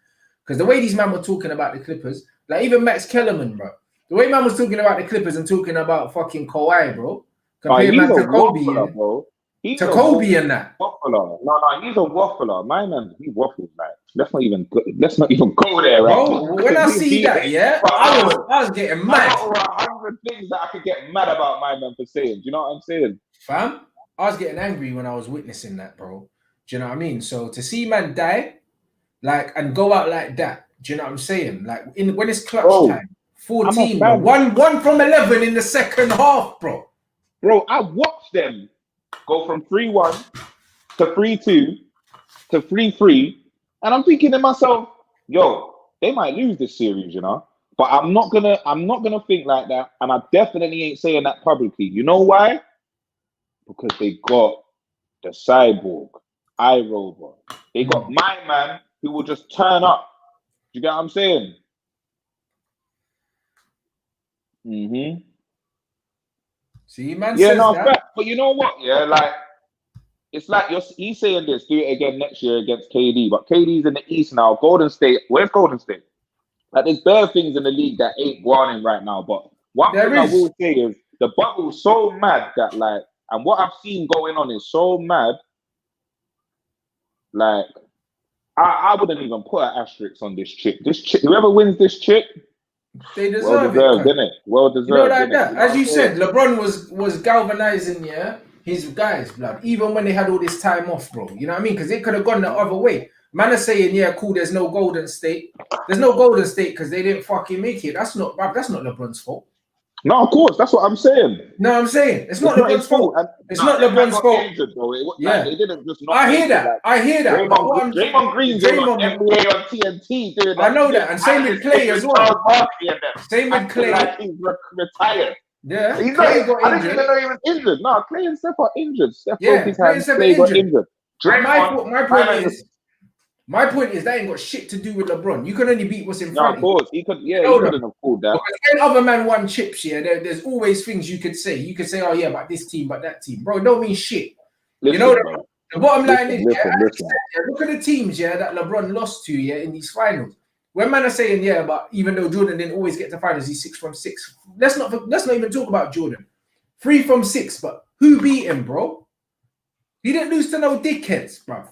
Because the way these men were talking about the Clippers, like even Max Kellerman, bro. The way man was talking about the Clippers and talking about fucking Kawhi, bro. Compared man to Kobe, bro. To Kobe and that. Waffler. No, he's a waffler. My man, he waffles, like. Let's not even go there, right? Bro, when I see that, yeah, I was getting mad. There are 100 things that I could get mad about my man for saying. Do you know what I'm saying? Fam, I was getting angry when I was witnessing that, bro. Do you know what I mean? So to see man die, like, and go out like that, do you know what I'm saying? Like, when it's clutch time, 14, bro. One from 11 in the second half, bro. Bro, I watched them go from 3-1 to 3-2 to 3-3. And I'm thinking to myself, yo, they might lose this series, you know. But I'm not gonna think like that. And I definitely ain't saying that publicly. You know why? Because they got the cyborg, iRover. They got my man who will just turn up. Do you get what I'm saying? See, man. Yeah, no, fact. But you know what? Yeah, like. It's like he's saying this, do it again next year against KD, but KD's in the East now. Golden State, where's Golden State? Like, there's bare things in the league that ain't going right now. But one thing I will say is the bubble's so mad that, like, and what I've seen going on is so mad. Like, I wouldn't even put an asterisk on this chick. This chick, whoever wins this chick, they deserve it. Innit? Well deserved. You know, like that. As you said, LeBron was galvanizing, his guys, blood, even when they had all this time off, bro. You know what I mean? Because it could have gone the other way. Man are saying, yeah, cool, there's no Golden State. There's no Golden State because they didn't fucking make it. That's not LeBron's fault. No, of course, that's what I'm saying. No, I'm saying it's not LeBron's fault. It's not LeBron's fault. Injured, bro. Yeah, they didn't just. I hear that. Draymond Green's on NBA on TNT doing that. I know that, and same with Clay as well. Same with Clay. Like he's retired. Yeah, Clay got injured. I didn't even know he was injured. No, Clay and Steph are injured. Clay got injured. My point is that ain't got shit to do with LeBron. You can only beat what's in front of you. Of course, he couldn't have pulled that. Because when other man won chips, there's always things you could say. You could say, oh yeah, but this team, but that team. Bro, it don't mean shit. Listen, the bottom line is, look at the teams, that LeBron lost to, in these finals. When man are saying, but even though Jordan didn't always get to finals, he's 6 from 6. Let's not even talk about Jordan. 3 from 6, but who beat him, bro? He didn't lose to no dickheads, bro.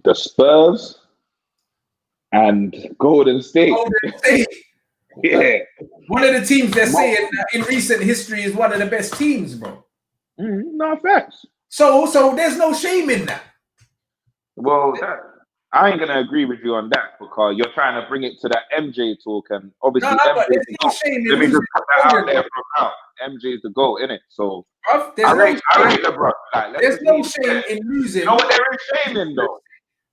The Spurs and Golden State. Yeah. One of the teams they're saying that in recent history is one of the best teams, bro. No, facts. So there's no shame in that. Well, I ain't gonna agree with you on that because you're trying to bring it to that MJ talk, and obviously No, but MJ. there's no shame in Let me just losing. put that out there from now. MJ's the GOAT, innit? So Bruv, I rate LeBron. Like, let's there's just no leave it shame there. in losing. You know what there is shame in though?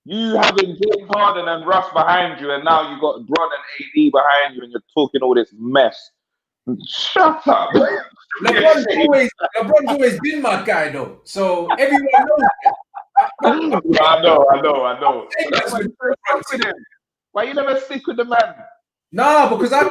You having James Harden and Russ behind you, and now you got Bron and AD behind you, and you're talking all this mess. Shut up. LeBron's always been my guy though, so everyone knows that. I know. That's why you never stuck with him. Why you never stick with the man? No, because I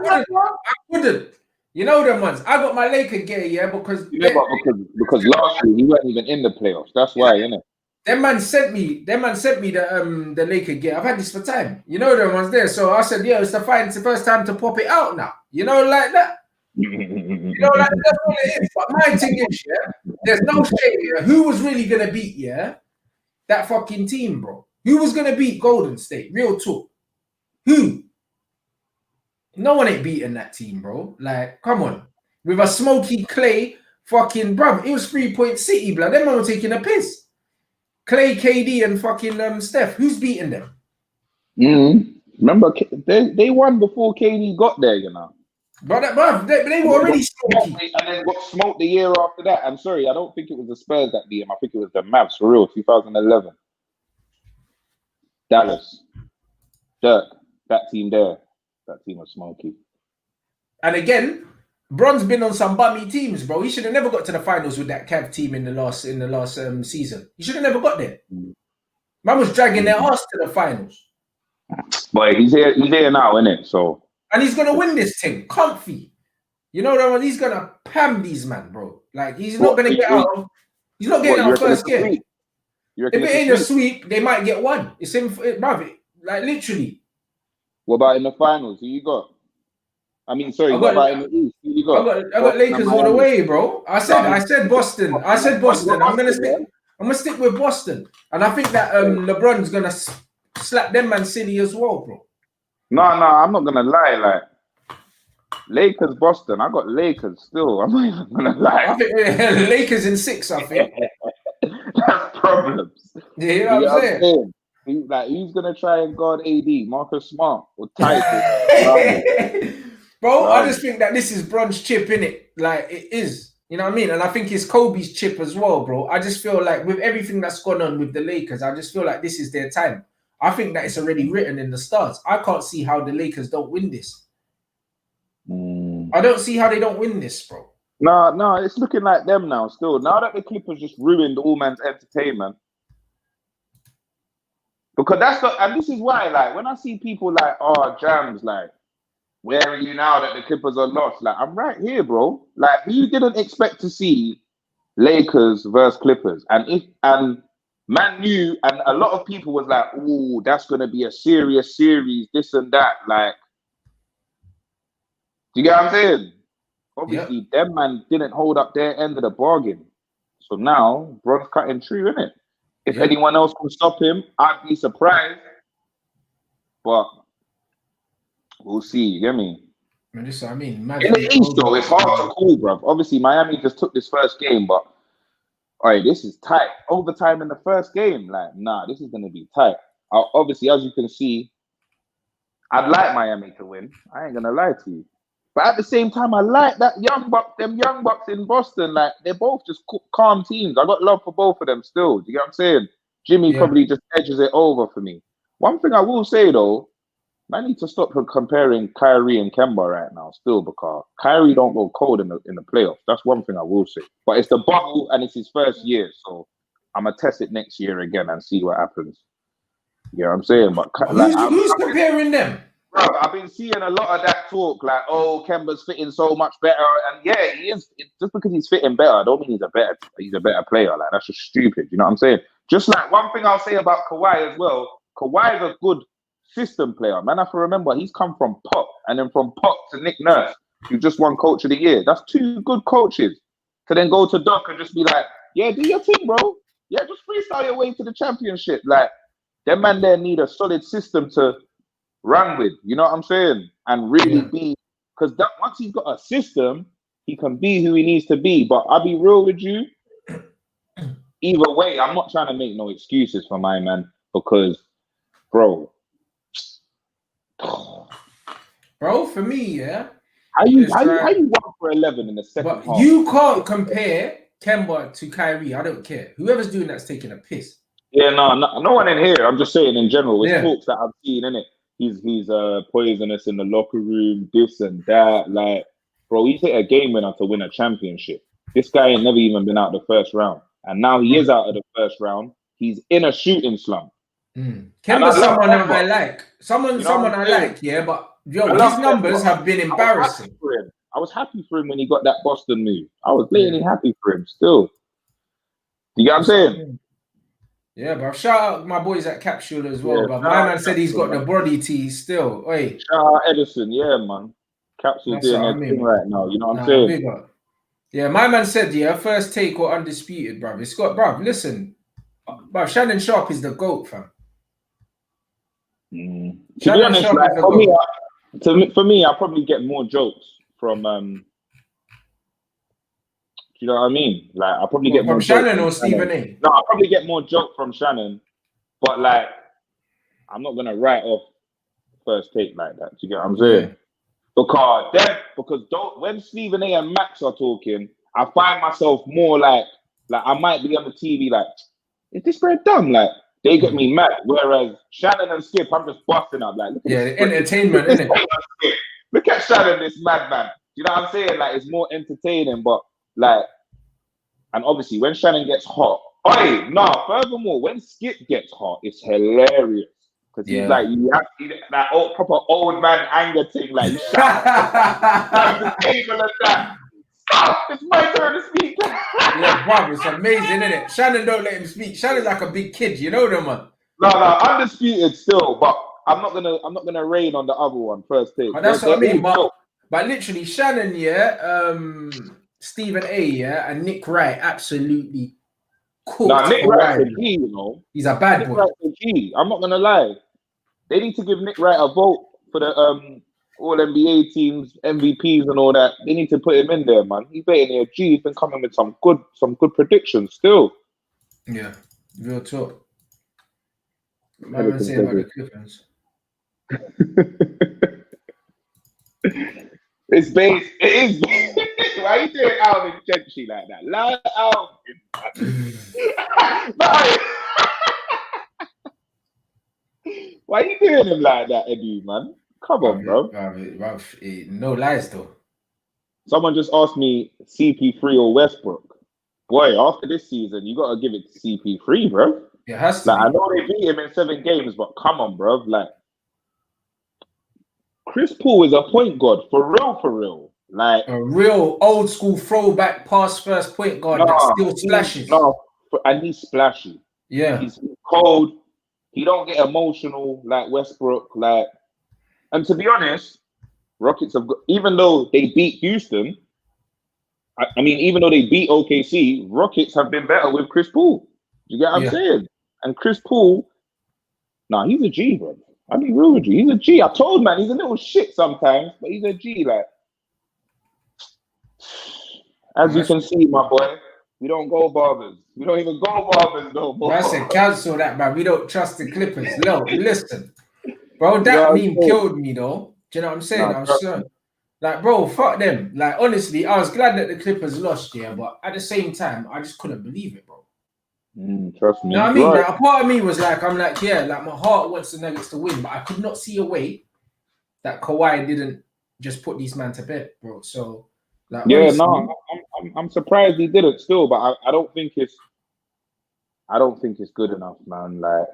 couldn't. You know them ones. I got my Laker gear, yeah, because last year he wasn't even in the playoffs. That's why, innit? Them man sent me the Laker gear. I've had this for time. You know them ones there. So I said, yeah, it's the first time to pop it out now. You know, like that. You know, like that's what it is. But my thing is, yeah, there's no shame here. Who was really gonna beat, yeah, that fucking team, bro? Who was gonna beat Golden State? Real talk. Who? No one ain't beating that team, bro. Like, come on. With a smoky Clay, fucking bruv, it was 3-point city, blood. Them man were taking a piss. Clay, KD, and fucking Steph. Who's beating them? Remember, they won before KD got there, you know. But bruv, they were already smoky. And then got smoked the year after that. I'm sorry, I don't think it was the Spurs that beat him. I think it was the Mavs, for real, 2011. Dallas. Dirk. That team there. That team was smoky. And again, Bron's been on some bummy teams, bro. He should have never got to the finals with that Cavs team in the last season. He should have never got there. Man was dragging their ass to the finals. But he's here now, innit? So, and he's gonna win this thing, comfy. You know what I mean? He's gonna pam these man, bro. Like he's not gonna get out. He's not getting out first game. If it ain't a sweep, they might get one. It's in, bruv, like literally. What about in the finals? Who you got? I mean, sorry, what about in the East? Who you got? I got Lakers all the way, bro. I said Boston. I said Boston. I'm gonna stick with Boston, and I think that LeBron's gonna slap them Man City as well, bro. No, I'm not gonna lie. Like Lakers, Boston. I got Lakers still. I'm not even gonna lie. I think Lakers in 6. I think that's problems. Yeah, you know what I'm saying? Who's gonna try and guard AD? Marcus Smart or Tice? Bro, I just think that this is Bron's chip, innit? Like it is. You know what I mean? And I think it's Kobe's chip as well, bro. I just feel like with everything that's gone on with the Lakers, I just feel like this is their time. I think that it's already written in the stars. I can't see how the Lakers don't win this. I don't see how they don't win this, bro. No, it's looking like them now still. Now that the Clippers just ruined all man's entertainment. Because and this is why, like, when I see people like, oh, Jamz, like, where are you now that the Clippers are lost? Like, I'm right here, bro. Like, you didn't expect to see Lakers versus Clippers. And man knew, and a lot of people was like, oh, that's going to be a serious series, this and that. Like, do you get what I'm saying? Obviously, them man didn't hold up their end of the bargain. So now, Bron's cutting through, innit? If anyone else can stop him, I'd be surprised. But we'll see, you get me? I mean, in the East, though, it's hard to call, bruv. Obviously, Miami just took this first game, but all right, this is tight. Overtime in the first game, like, nah, this is going to be tight. Obviously, as you can see, I'd like Miami to win. I ain't going to lie to you. But at the same time, I like that them young bucks in Boston. Like, they're both just calm teams. I got love for both of them still. Do you get what I'm saying? Jimmy probably just edges it over for me. One thing I will say, though, I need to stop comparing Kyrie and Kemba right now still, because Kyrie don't go cold in the playoffs. That's one thing I will say. But it's the bubble and it's his first year. So I'm going to test it next year again and see what happens. You know what I'm saying? But who's comparing them? Bro, I've been seeing a lot of that talk, like, oh, Kemba's fitting so much better, and yeah, he is. Just because he's fitting better, I don't mean he's a better player. Like, that's just stupid. You know what I'm saying? Just like one thing I'll say about Kawhi as well. Kawhi is a good system player. Man, I have to remember he's come from Pop, and then from Pop to Nick Nurse, who just won Coach of the Year. That's 2 good coaches. To then go to Doc and just be like, yeah, do your thing, bro. Yeah, just freestyle your way to the championship. Like, them man there need a solid system to run with, you know what I'm saying? And really be, because once he's got a system, he can be who he needs to be. But I'll be real with you, either way, I'm not trying to make no excuses for my man, because bro. Bro, for me, yeah. How you it's how like, you 1 for 11 in the second but half? you can't compare Kemba to Kyrie. I don't care. Whoever's doing that's taking a piss. Yeah, no one in here. I'm just saying in general. It's Yeah. talks that I've seen in it. He's poisonous in the locker room, this and that. Like, bro, he's hit a game winner to win a championship. This guy ain't never even been out the first round, and now he is out of the first round. He's in a shooting slump. Kemba's someone that I like. You know Someone I like, yeah, but yo, I his numbers have been embarrassing. I was happy for him when he got that Boston move. I was blatantly happy for him still. You get what I'm saying? Yeah, bro. Shout out my boys at Capsule as well, Yeah, bro. My man said he's got the body tee still. Wait. Shout out Edison, yeah, man. Capsule doing their thing right now. You know what I'm saying? Yeah, my man said, yeah, first take or undisputed, bro. It's got, bro, listen. Bro, Shannon Sharp is the GOAT, fam. To be honest, like, for me, I probably get more jokes from you know what I mean? Like, I probably get more from Shannon or Stephen A. No, I probably get more joke from Shannon, but like, I'm not gonna write off first take like that. Do you get what I'm saying? Because when Stephen A and Max are talking, I find myself more like I might be on the TV like, is this very dumb? Like, they get me mad. Whereas Shannon and Skip, I'm just busting up like, the entertainment, isn't it? Look at Shannon, this madman. You know what I'm saying? Like, it's more entertaining, but like, and obviously when Shannon gets hot, furthermore, when Skip gets hot, it's hilarious. Because he's like, you have that proper old man anger thing, like, you shout the table and that. Stop! It's my turn to speak. Yeah, bro, it's amazing, isn't it? Shannon don't let him speak. Shannon's like a big kid, you know them, man. No, undisputed still, but I'm not gonna rain on the other one first take. But that's what I mean. But literally, Shannon, Stephen A, and Nick Wright absolutely cooked. Nah, Nick Wright's a G, you know. He's a bad boy. Nick Wright's a G. I'm not gonna lie. They need to give Nick Wright a vote for the all NBA teams, MVPs and all that. They need to put him in there, man. He's basically a G. He's been coming with some good predictions still. Yeah, real talk. What am I saying about the Clippers? It's based. It is based. Why are you doing Alvin Gentry like that? Like Alvin. Why are you doing him like that, Eddie, man? Come on, bro. No lies, though. Someone just asked me CP3 or Westbrook. Boy, after this season, you got to give it to CP3, bro. It has to. Like, I know they beat him in 7 games, but come on, bro. Like, Chris Paul is a point guard, for real. Like a real old school throwback pass first point guard that still splashes. And he's splashy. Yeah. He's cold. He don't get emotional like Westbrook. Like, and to be honest, Rockets have got, even though they beat Houston, I mean, even though they beat OKC, Rockets have been better with Chris Paul. You get what I'm saying? And Chris Paul, he's a G, bro. I'll be real with you. He's a G. I told man, he's a little shit sometimes, but he's a G. Like, as you can see, my boy, we don't go barbers. We don't even go barbers no more. I said, cancel that, man. We don't trust the Clippers. No, listen, bro. That meme killed me, though. Do you know what I'm saying? I was sure. Like, bro, fuck them. Like, honestly, I was glad that the Clippers lost, but at the same time, I just couldn't believe it, bro. Trust me. You know what I mean? Like, a part of me was like, I'm like, like my heart wants the Nuggets to win, but I could not see a way that Kawhi didn't just put these men to bed, bro. So, like, honestly, I'm surprised he didn't still, but I don't think it's good enough, man. Like,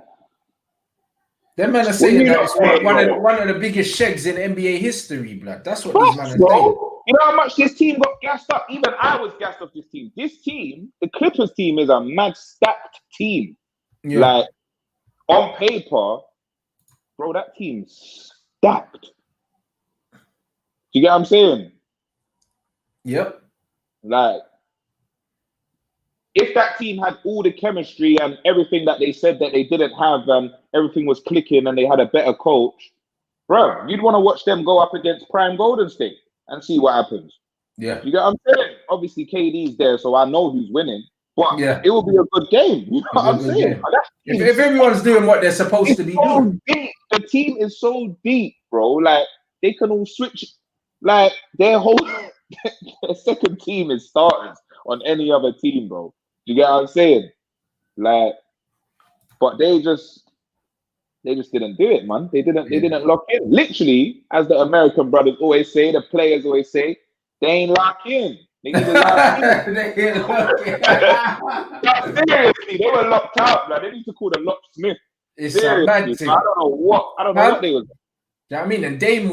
them men are saying that it's one of the biggest shegs in NBA history, blood. That's what these men are saying. You know how much this team got gassed up? Even I was gassed up this team. This team, the Clippers team, is a mad stacked team. Yeah. Like, on paper, bro, that team's stacked. Do you get what I'm saying? Yep. Like, if that team had all the chemistry and everything that they said that they didn't have, and everything was clicking and they had a better coach, bro, you'd want to watch them go up against prime Golden State and see what happens. Yeah. You get what I'm saying? Obviously, KD's there, so I know who's winning. but Yeah. it will be a good game. You know what I'm saying? If everyone's doing what they're supposed to be doing. Deep. The team is so deep, bro. Like, they can all switch. Like, their second team is starters on any other team, bro. You get what I'm saying? Like, but they just didn't do it, man. They didn't lock in. Literally, as the American brothers always say, the players always say, they ain't lock in. They need to lock in. They ain't lock in. Seriously, they were locked out. Like, they need to call the locksmith. It's Seriously, a mad thing. I don't know what they was. You know what I mean? And Dame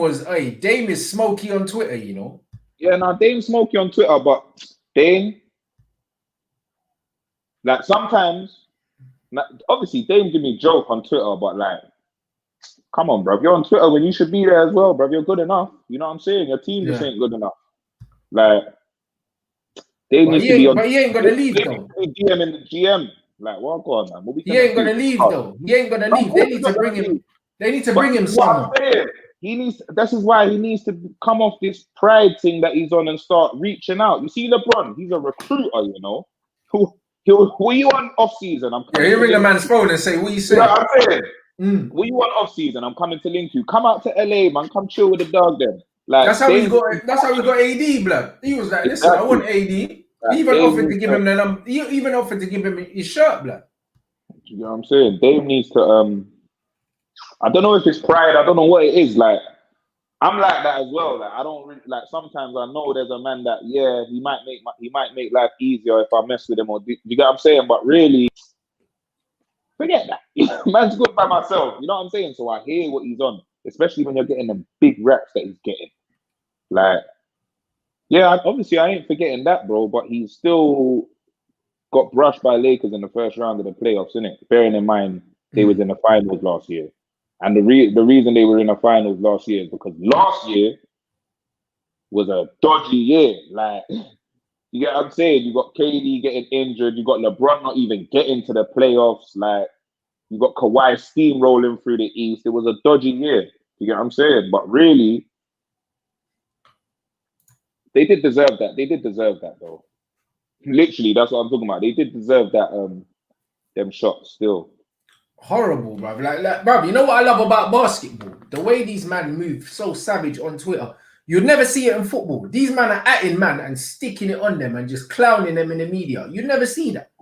is smoky on Twitter, you know. Yeah, now Dame's smoky on Twitter, but Dame, like, sometimes, obviously Dame give me a joke on Twitter, but like, come on, bro. You're on Twitter when you should be there as well, bro. You're good enough. You know what I'm saying? Your team just ain't good enough. Like, Dame needs to be on. But he ain't gonna leave though. DM in the GM. Like, what on, man? He ain't gonna leave though. He ain't gonna leave. They need to bring him. They need to bring him someone. This is why he needs to come off this pride thing that he's on and start reaching out. You see LeBron, he's a recruiter, you know. Who you on off season? He'll ring a man's phone and say, "What you saying?" You know what I'm saying? What you want off season? I'm coming to link you. Come out to LA, man. Come chill with the dog then. Like, that's how we got AD, blood. He was like, "Listen, I want AD." He even offered to give him the number. He even offered to give him his shirt, blood. You know what I'm saying? Dave needs to I don't know if it's pride. I don't know what it is. Like, I'm like that as well. Like, I don't really, like, sometimes I know there's a man that, yeah, he might make life easier if I mess with him, or you get what I'm saying? But really, forget that. Man's good by myself. You know what I'm saying? So I hear what he's on, especially when you're getting the big raps that he's getting. Like, yeah, obviously I ain't forgetting that, bro. But he's still got brushed by Lakers in the first round of the playoffs, innit? Bearing in mind they was in the finals last year. And the reason they were in the finals last year is because last year was a dodgy year. Like, you get what I'm saying? You got KD getting injured. You got LeBron not even getting to the playoffs. Like, you got Kawhi steamrolling through the East. It was a dodgy year. You get what I'm saying? But really, they did deserve that. They did deserve that, though. Literally, that's what I'm talking about. They did deserve that. Them shots still. Horrible, bruv. Like, bruv, you know what I love about basketball? The way these men move so savage on Twitter. You'd never see it in football. These men are atting man and sticking it on them and just clowning them in the media. You'd never see that.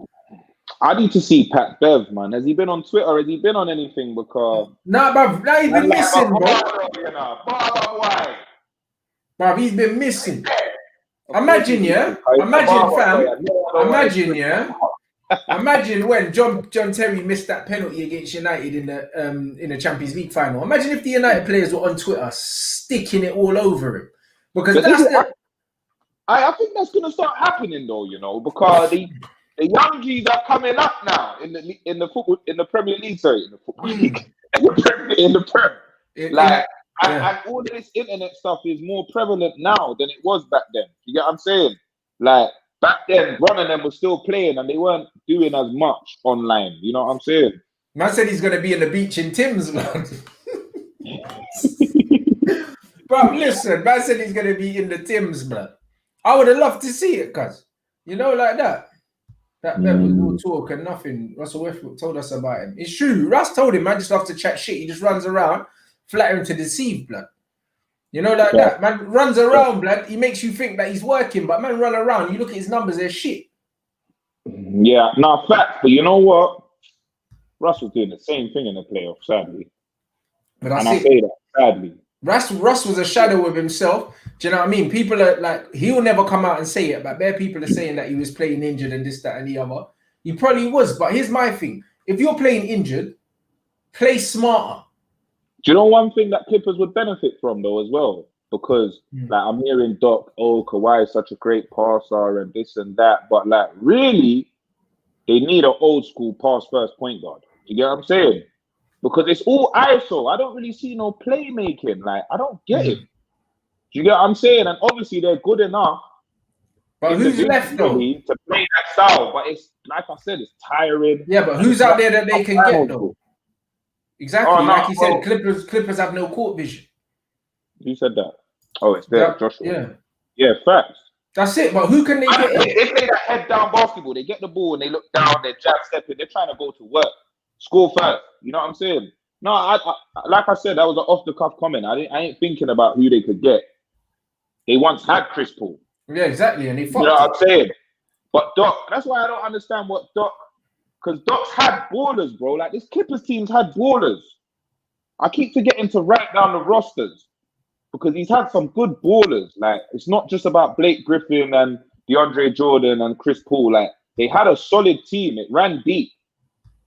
I need to see Pat Bev, man. Has he been on Twitter? Has he been on anything? Because nah, bruv, now he's been missing, bro. Bruv, he's been missing. Imagine, Imagine when John Terry missed that penalty against United in the Champions League final. Imagine if the United players were on Twitter sticking it all over him. Because I think that's gonna start happening though, you know, because the young G's are coming up now in the Premier League, sorry, in the football league, in the Prem. And all of this internet stuff is more prevalent now than it was back then. You get what I'm saying? Like, back then, Ron and them were still playing and they weren't doing as much online. You know what I'm saying? Man said he's going to be in the beach in Tim's, man. Bro, listen, man said he's going to be in the Tim's, man. I would have loved to see it, cuz. You know, like that. That was no talk and nothing. Russell Westbrook told us about him. It's true. Russ told him, man just loves to chat shit. He just runs around, flattering to deceive, blood. You know, like that. Man runs around, blood. He makes you think that he's working, but man run around. You look at his numbers, they're shit. Yeah, no, facts. But you know what? Russ was doing the same thing in the playoffs, sadly. But I say that, sadly. Russ was a shadow of himself. Do you know what I mean? People are like, he'll never come out and say it, but bare people are saying that he was playing injured and this, that, and the other. He probably was, but here's my thing. If you're playing injured, play smarter. Do you know one thing that Clippers would benefit from, though, as well? Because, like, I'm hearing Doc, Kawhi is such a great passer and this and that, but, like, really, they need an old-school pass-first point guard. You get what I'm saying? Because it's all ISO. I don't really see no playmaking. Like, I don't get it. Do you get what I'm saying? And obviously, they're good enough. But who's left, though? To play that style. But it's, like I said, it's tiring. Yeah, but who's out there that they can get, though? Exactly. Like he said, Clippers have no court vision. Who said that? Oh, it's there, Joshua. Yeah. Yeah, facts. That's it. But who can they get in? They play that head down basketball. They get the ball and they look down. They're jab stepping. They're trying to go to work, score first. You know what I'm saying? No, I like I said, that was an off the cuff comment. I ain't thinking about who they could get. They once had Chris Paul. Yeah, exactly, and they fucked. You know what I'm saying? But Doc, that's why I don't understand what Doc, because Doc's had ballers, bro. Like this Clippers team's had ballers. I keep forgetting to write down the rosters because he's had some good ballers. Like it's not just about Blake Griffin and DeAndre Jordan and Chris Paul. Like they had a solid team. It ran deep.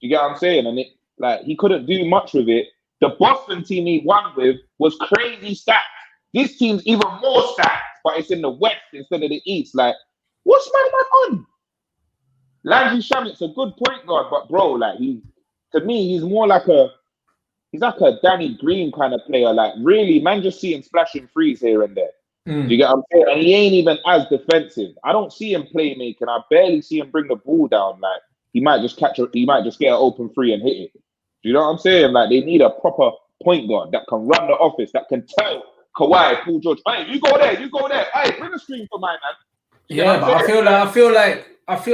You get what I'm saying? And it like he couldn't do much with it. The Boston team he won with was crazy stacked. This team's even more stacked, but it's in the West instead of the East. Like, what's my man on? Landry Shamit's a good point guard, but bro, like to me, he's more like he's like a Danny Green kind of player. Like, really, man, just see him splashing threes here and there. You get what I'm saying? And he ain't even as defensive. I don't see him playmaking. I barely see him bring the ball down. Like, he might just get an open three and hit it. Do you know what I'm saying? Like, they need a proper point guard that can run the office, that can tell Kawhi, Paul George, hey, you go there. Hey, bring a screen for my man. Yeah, but I feel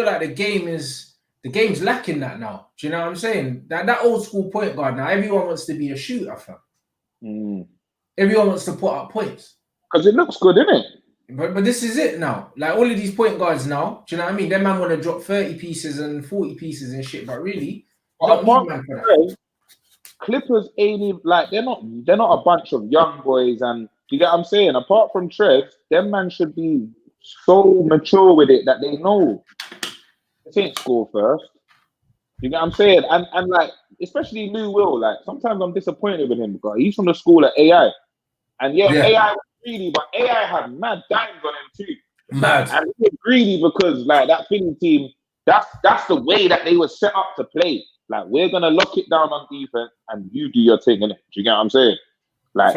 like the game's lacking that now. Do you know what I'm saying? That old school point guard now, everyone wants to be a shooter, fam. Everyone wants to put up points. Because it looks good, innit? But this is it now. Like all of these point guards now, do you know what I mean? Them man want to drop 30 pieces and 40 pieces and shit, but really, Clippers ain't even, like they're not a bunch of young boys, and you get what I'm saying? Apart from Trev, them man should be so mature with it that they know they ain't score first. You get what I'm saying? And like, especially Lou Will, like sometimes I'm disappointed with him because he's from the school at AI. And AI was greedy, but AI had mad dimes on him too. Mad. And he was greedy because like that Philly team, that's the way that they were set up to play. Like, we're gonna lock it down on defense and you do your thing, innit? Do you get what I'm saying? Like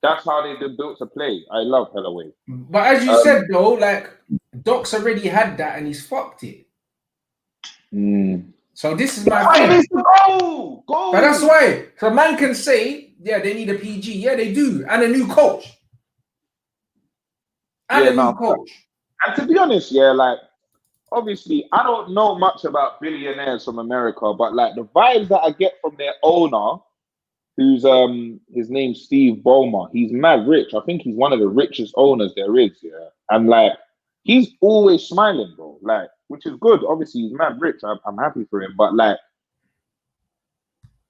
that's how they've been built to play. I love Holloway. But as you said though, like Doc's already had that and he's fucked it. So this is my thing. Go! But that's why. So man can say, yeah, they need a PG. Yeah, they do. And a new coach. And to be honest, like, obviously, I don't know much about billionaires from America, but like the vibes that I get from their owner, who's his name's Steve Ballmer, he's mad rich. I think he's one of the richest owners there is, and like he's always smiling, bro. Like, which is good. Obviously, he's mad rich. I'm happy for him, but like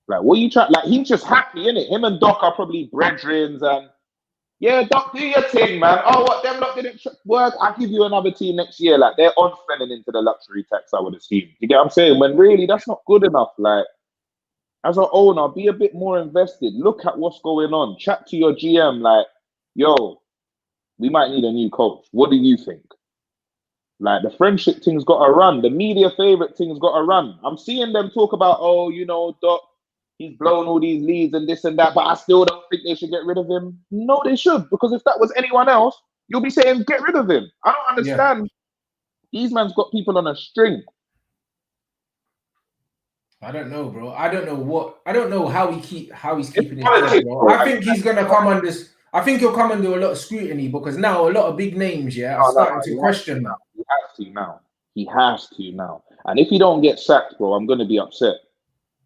what you try? Like, he's just happy, innit? Him and Doc are probably brethrens, and yeah, Doc, do your thing, man. Oh, what, them lot didn't work? I'll give you another team next year. Like, they're on spending into the luxury tax, I would assume. You get what I'm saying? When really, that's not good enough. Like, as an owner, be a bit more invested. Look at what's going on. Chat to your GM, like, yo, we might need a new coach. What do you think? Like, the friendship thing's got to run. The media favorite thing's got to run. I'm seeing them talk about, oh, you know, Doc, he's blown all these leads and this and that, but I still don't think they should get rid of him. No, they should, because if that was anyone else, you'll be saying get rid of him. I don't understand. Yeah. These man's got people on a string. I don't know, bro. I don't know how he's keeping it going, bro. I think he's gonna come on this. I think he'll come under a lot of scrutiny because now a lot of big names, are starting to question now. He has to now. And if he don't get sacked, bro, I'm gonna be upset.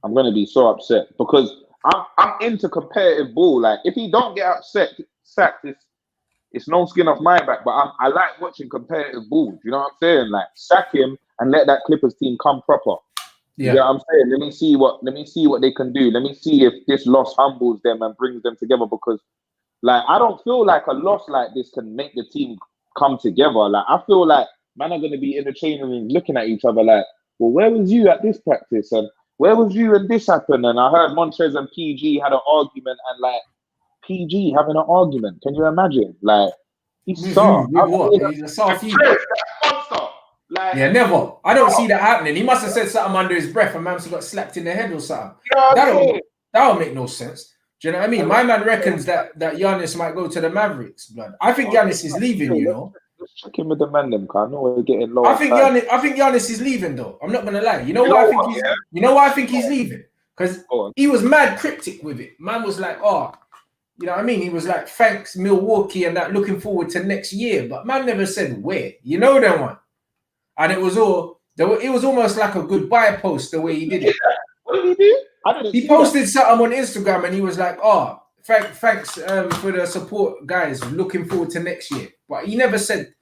I'm going to be so upset because I'm into competitive ball. Like, if he don't get sacked, it's no skin off my back. But I like watching competitive ball. You know what I'm saying? Like, sack him and let that Clippers team come proper. Yeah, you know what I'm saying. Let me see what they can do. Let me see if this loss humbles them and brings them together. Because, like, I don't feel like a loss like this can make the team come together. Like, I feel like man are going to be in the training room looking at each other like, well, where was you at this practice? And where was you when this happened? And I heard Montrez and PG had an argument, and like PG having an argument. Can you imagine? Like, he's soft. He's a soft. Like, yeah, never. I don't see that happening. He must have said something under his breath, and man got slapped in the head or something. That don't make no sense. Do you know what I mean? My man reckons that Giannis might go to the Mavericks, blood. I think Giannis is leaving, you know. Let's check in with the man, them. I know we're getting low. I think Giannis is leaving, though. I'm not gonna lie. You know why I think he's leaving? Because he was mad cryptic with it. Man was like, "Oh, You know what I mean? He was like, thanks Milwaukee and that, looking forward to next year. But man never said where. You know that one. And it was almost like a goodbye post the way he did it. What did he do? I didn't see He posted something on Instagram and he was like, oh, thanks for the support, guys. Looking forward to next year. But he never said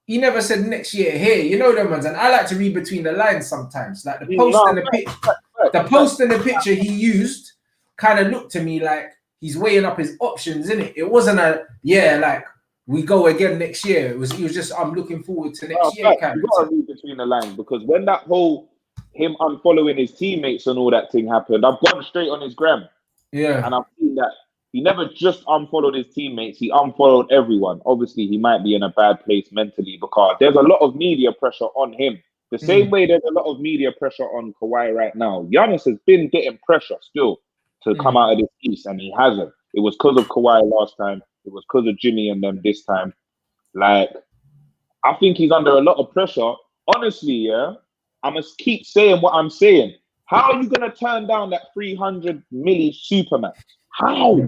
next year here. You know them ones. And I like to read between the lines sometimes. Like the post and the picture he used kind of looked to me like he's weighing up his options, innit? It wasn't like we go again next year. He was just I'm looking forward to next year. You gotta read between the lines, because when that whole him unfollowing his teammates and all that thing happened, I've gone straight on his gram. Yeah. And I've seen that he never just unfollowed his teammates, he unfollowed everyone. Obviously, he might be in a bad place mentally because there's a lot of media pressure on him. The same way there's a lot of media pressure on Kawhi right now. Giannis has been getting pressure still to come out of this East, and he hasn't. It was because of Kawhi last time. It was because of Jimmy and them this time. Like, I think he's under a lot of pressure. Honestly, yeah, I must keep saying what I'm saying. How are you going to turn down that 300 milli Supermax? How?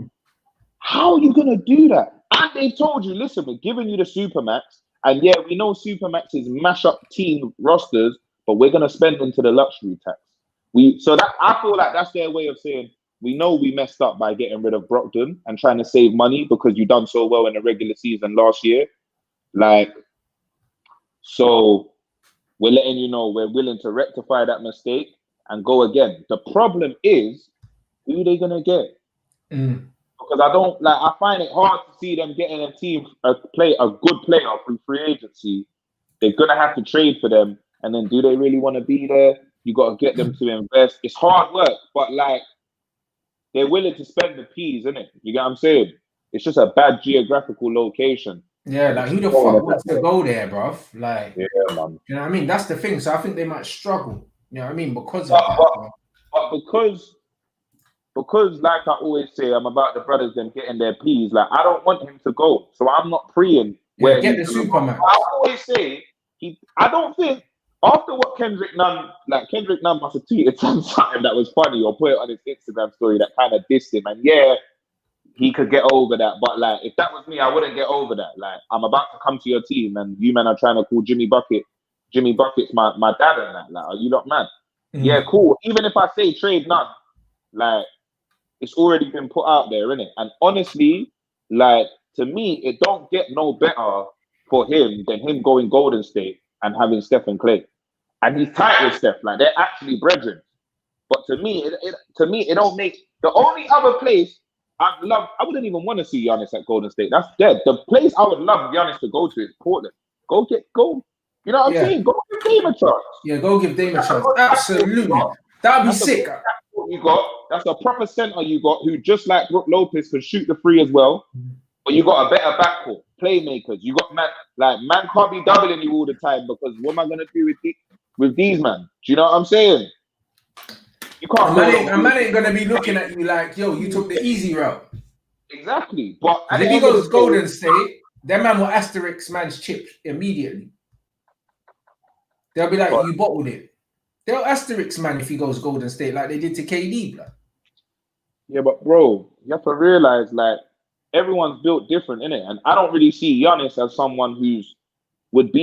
How are you going to do that? And they told you, listen, we're giving you the Supermax. And yeah, we know Supermaxes mash up team rosters, but we're going to spend into the luxury tax. I feel like that's their way of saying, we know we messed up by getting rid of Brogdon and trying to save money because you done so well in the regular season last year. Like, so we're letting you know we're willing to rectify that mistake and go again. The problem is, who are they going to get? Because I find it hard to see them getting a good player through free agency. They're going to have to trade for them. And then do they really want to be there? You got to get them to invest. It's hard work, but like, they're willing to spend the peas, isn't it? You get what I'm saying? It's just a bad geographical location. Yeah, like who the fuck wants to go there, bruv? Like, yeah, man. You know what I mean? That's the thing. So I think they might struggle. You know what I mean? Because of that. But because like I always say, I'm about the brothers them getting their peas. Like, I don't want him to go, so I'm not preying where get the Superman. I always say I don't think after what Kendrick Nunn must have tweeted something that was funny or put it on his Instagram story that kind of dissed him. And yeah, he could get over that. But like, if that was me, I wouldn't get over that. Like, I'm about to come to your team and you men are trying to call Jimmy Bucket's my dad and that. Like, are you not mad? Yeah, cool. Even if I say trade Nunn, like, it's already been put out there, innit? And honestly, like, to me, it don't get no better for him than him going Golden State and having Steph and Clay. And he's tight with Steph. Like, they're actually brethren. But to me, it don't make... The only other place I wouldn't even want to see Giannis at Golden State. That's dead. The place I would love Giannis to go to is Portland. Go. You know what I'm saying? Go give Dame a chance. Yeah, go give Dame a chance. Absolutely. That'd be sick. You got. That's a proper center you got who, just like Brook Lopez, can shoot the three as well. But you got a better backcourt, playmakers. You got man can't be doubling you all the time, because what am I gonna do with these man? Do you know what I'm saying? You can't. Man ain't gonna be looking at you like, yo, you took the easy route. Exactly. But if he goes Golden State, that man will asterisk man's chip immediately. They'll be like, you bottled it. They'll asterisk man if he goes Golden State like they did to KD, bro. Yeah, but bro, you have to realize, like, everyone's built different, innit? And I don't really see Giannis as someone who's would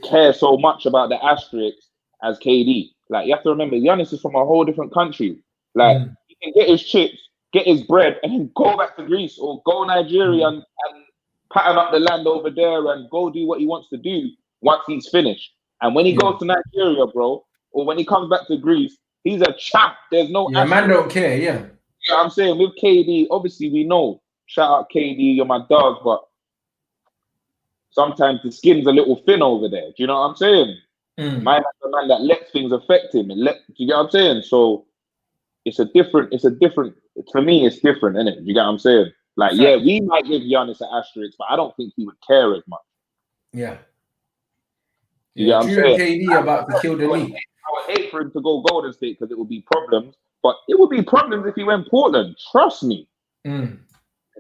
care so much about the asterisks as KD. Like, you have to remember, Giannis is from a whole different country. Like, he can get his chips, get his bread, and then go back to Greece or go Nigeria and pattern up the land over there and go do what he wants to do once he's finished. And when he goes to Nigeria, bro, or when he comes back to Greece, he's a champ. There's no... Yeah, man don't care, yeah. You know what I'm saying? With KD, obviously we know, shout out KD, you're my dog, but sometimes the skin's a little thin over there. Do you know what I'm saying? Man's the man that lets things affect him. Do you get what I'm saying? So it's a different, for me, it's different, isn't it? You get what I'm saying? Like, yeah, we might give Giannis an asterisk, but I don't think he would care as much. Yeah. You get what I'm saying? KD about to kill the league. I would hate for him to go Golden State because it would be problems, but it would be problems if he went Portland. Trust me.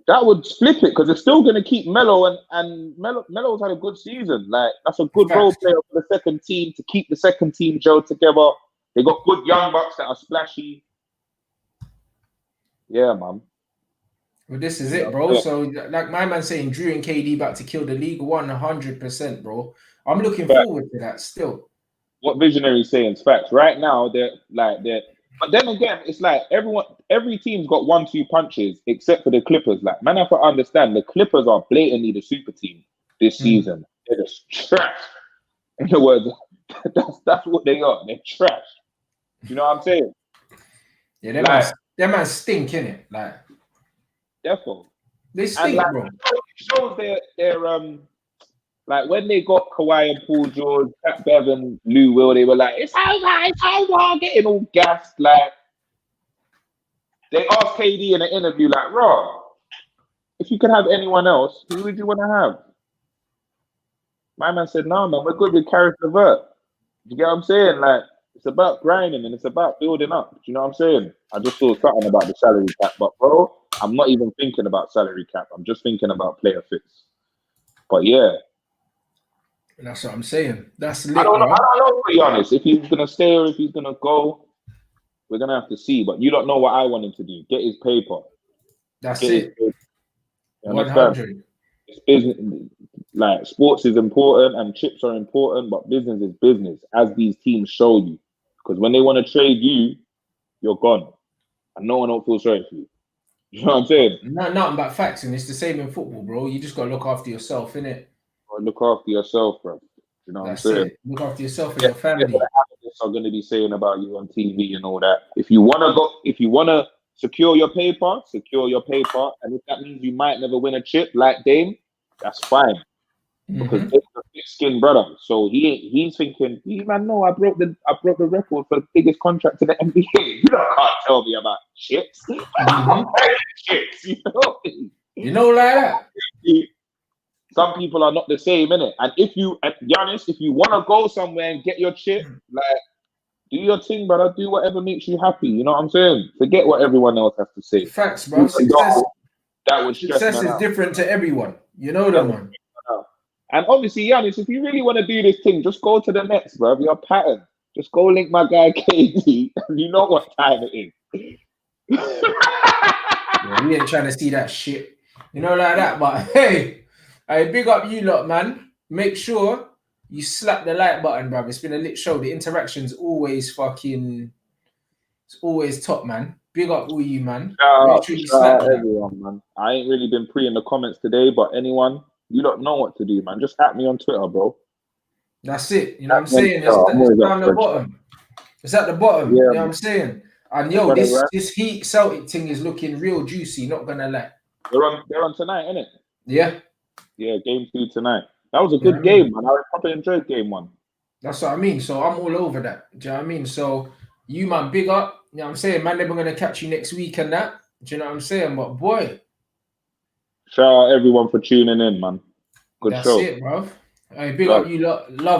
That would flip it, because it's still going to keep Melo, and Melo's had a good season. Like, that's a good role player for the second team to keep the second team gel together. They got good young bucks that are splashy. Yeah, man. Well, this is it, bro. So, like my man saying, Drew and KD about to kill the league 100%, bro. I'm looking forward to that still. What Visionary saying is facts. Right now, they're. But then again, it's like every team's got 1-2 punches except for the Clippers. Like, man, have to understand the Clippers are blatantly the super team this season. They're just trash. In other words, that's what they are. They're trash. You know what I'm saying? Yeah, them man stink, innit? Like, therefore, they stink, bro. It shows their like when they got Kawhi and Paul George, Pat Bevan, Lou Will, they were like, it's over, getting all gassed. Like, they asked KD in an interview, like, Raw, if you could have anyone else, who would you want to have? My man said, no, man, we're good with Karis LeVert. You get what I'm saying? Like, it's about grinding and it's about building up. Do you know what I'm saying? I just saw something about the salary cap, but bro, I'm not even thinking about salary cap. I'm just thinking about player fits. But yeah. That's what I'm saying. That's lit, I don't know, to be honest. If he's gonna stay or if he's gonna go, we're gonna have to see. But you don't know what I want him to do. Get his paper. That's it. 100. It's business. Like, sports is important and chips are important, but business is business, as these teams show you. Because when they want to trade you, you're gone, and no one will feel sorry for you. You know what I'm saying? Nothing but facts, and it's the same in football, bro. You just gotta look after yourself, innit? Look after yourself, bro. You know what I'm saying? It. Look after yourself and your family. The analysts are going to be saying about you on TV and all that. If you want to secure your paper, and if that means you might never win a chip like Dame, that's fine. Because Dame's a thick-skinned brother, so he's thinking, man, no, I broke the record for the biggest contract in the NBA. You can't tell me about chips. Chips, you know? You know, like that. Some people are not the same, innit? And Giannis, if you want to go somewhere and get your chip, like, do your thing, brother. Do whatever makes you happy. You know what I'm saying? Forget what everyone else has to say. Facts, bro. Success is different to everyone. You know that, man. And obviously, Giannis, if you really want to do this thing, just go to the Nets, bro. Your pattern. Just go link my guy KD. You know what time it is. Yeah, we ain't trying to see that shit. You know, like that. But hey, I big up you lot, man. Make sure you slap the like button, bruv. It's been a lit show. The interaction's always it's always top, man. Big up all you, man. Make sure you slap everyone, man. I ain't really been pre in the comments today, but anyone, you don't know what to do, man. Just at me on Twitter, bro. That's it. You know what I'm saying? It's down the bottom. It's at the bottom. Yeah, you know what I'm saying? And yo, this Heat Celtic thing is looking real juicy. Not gonna lie. They're on tonight, innit? Yeah. Yeah, game 2 tonight. That was a good game, man. I probably enjoyed game 1. That's what I mean. So I'm all over that. Do you know what I mean? So you, man, big up. You know what I'm saying? Man, they're gonna catch you next week and that. Do you know what I'm saying? But boy. Shout out everyone for tuning in, man. Good show. That's it, bro. Hey, big up you lot. Love it.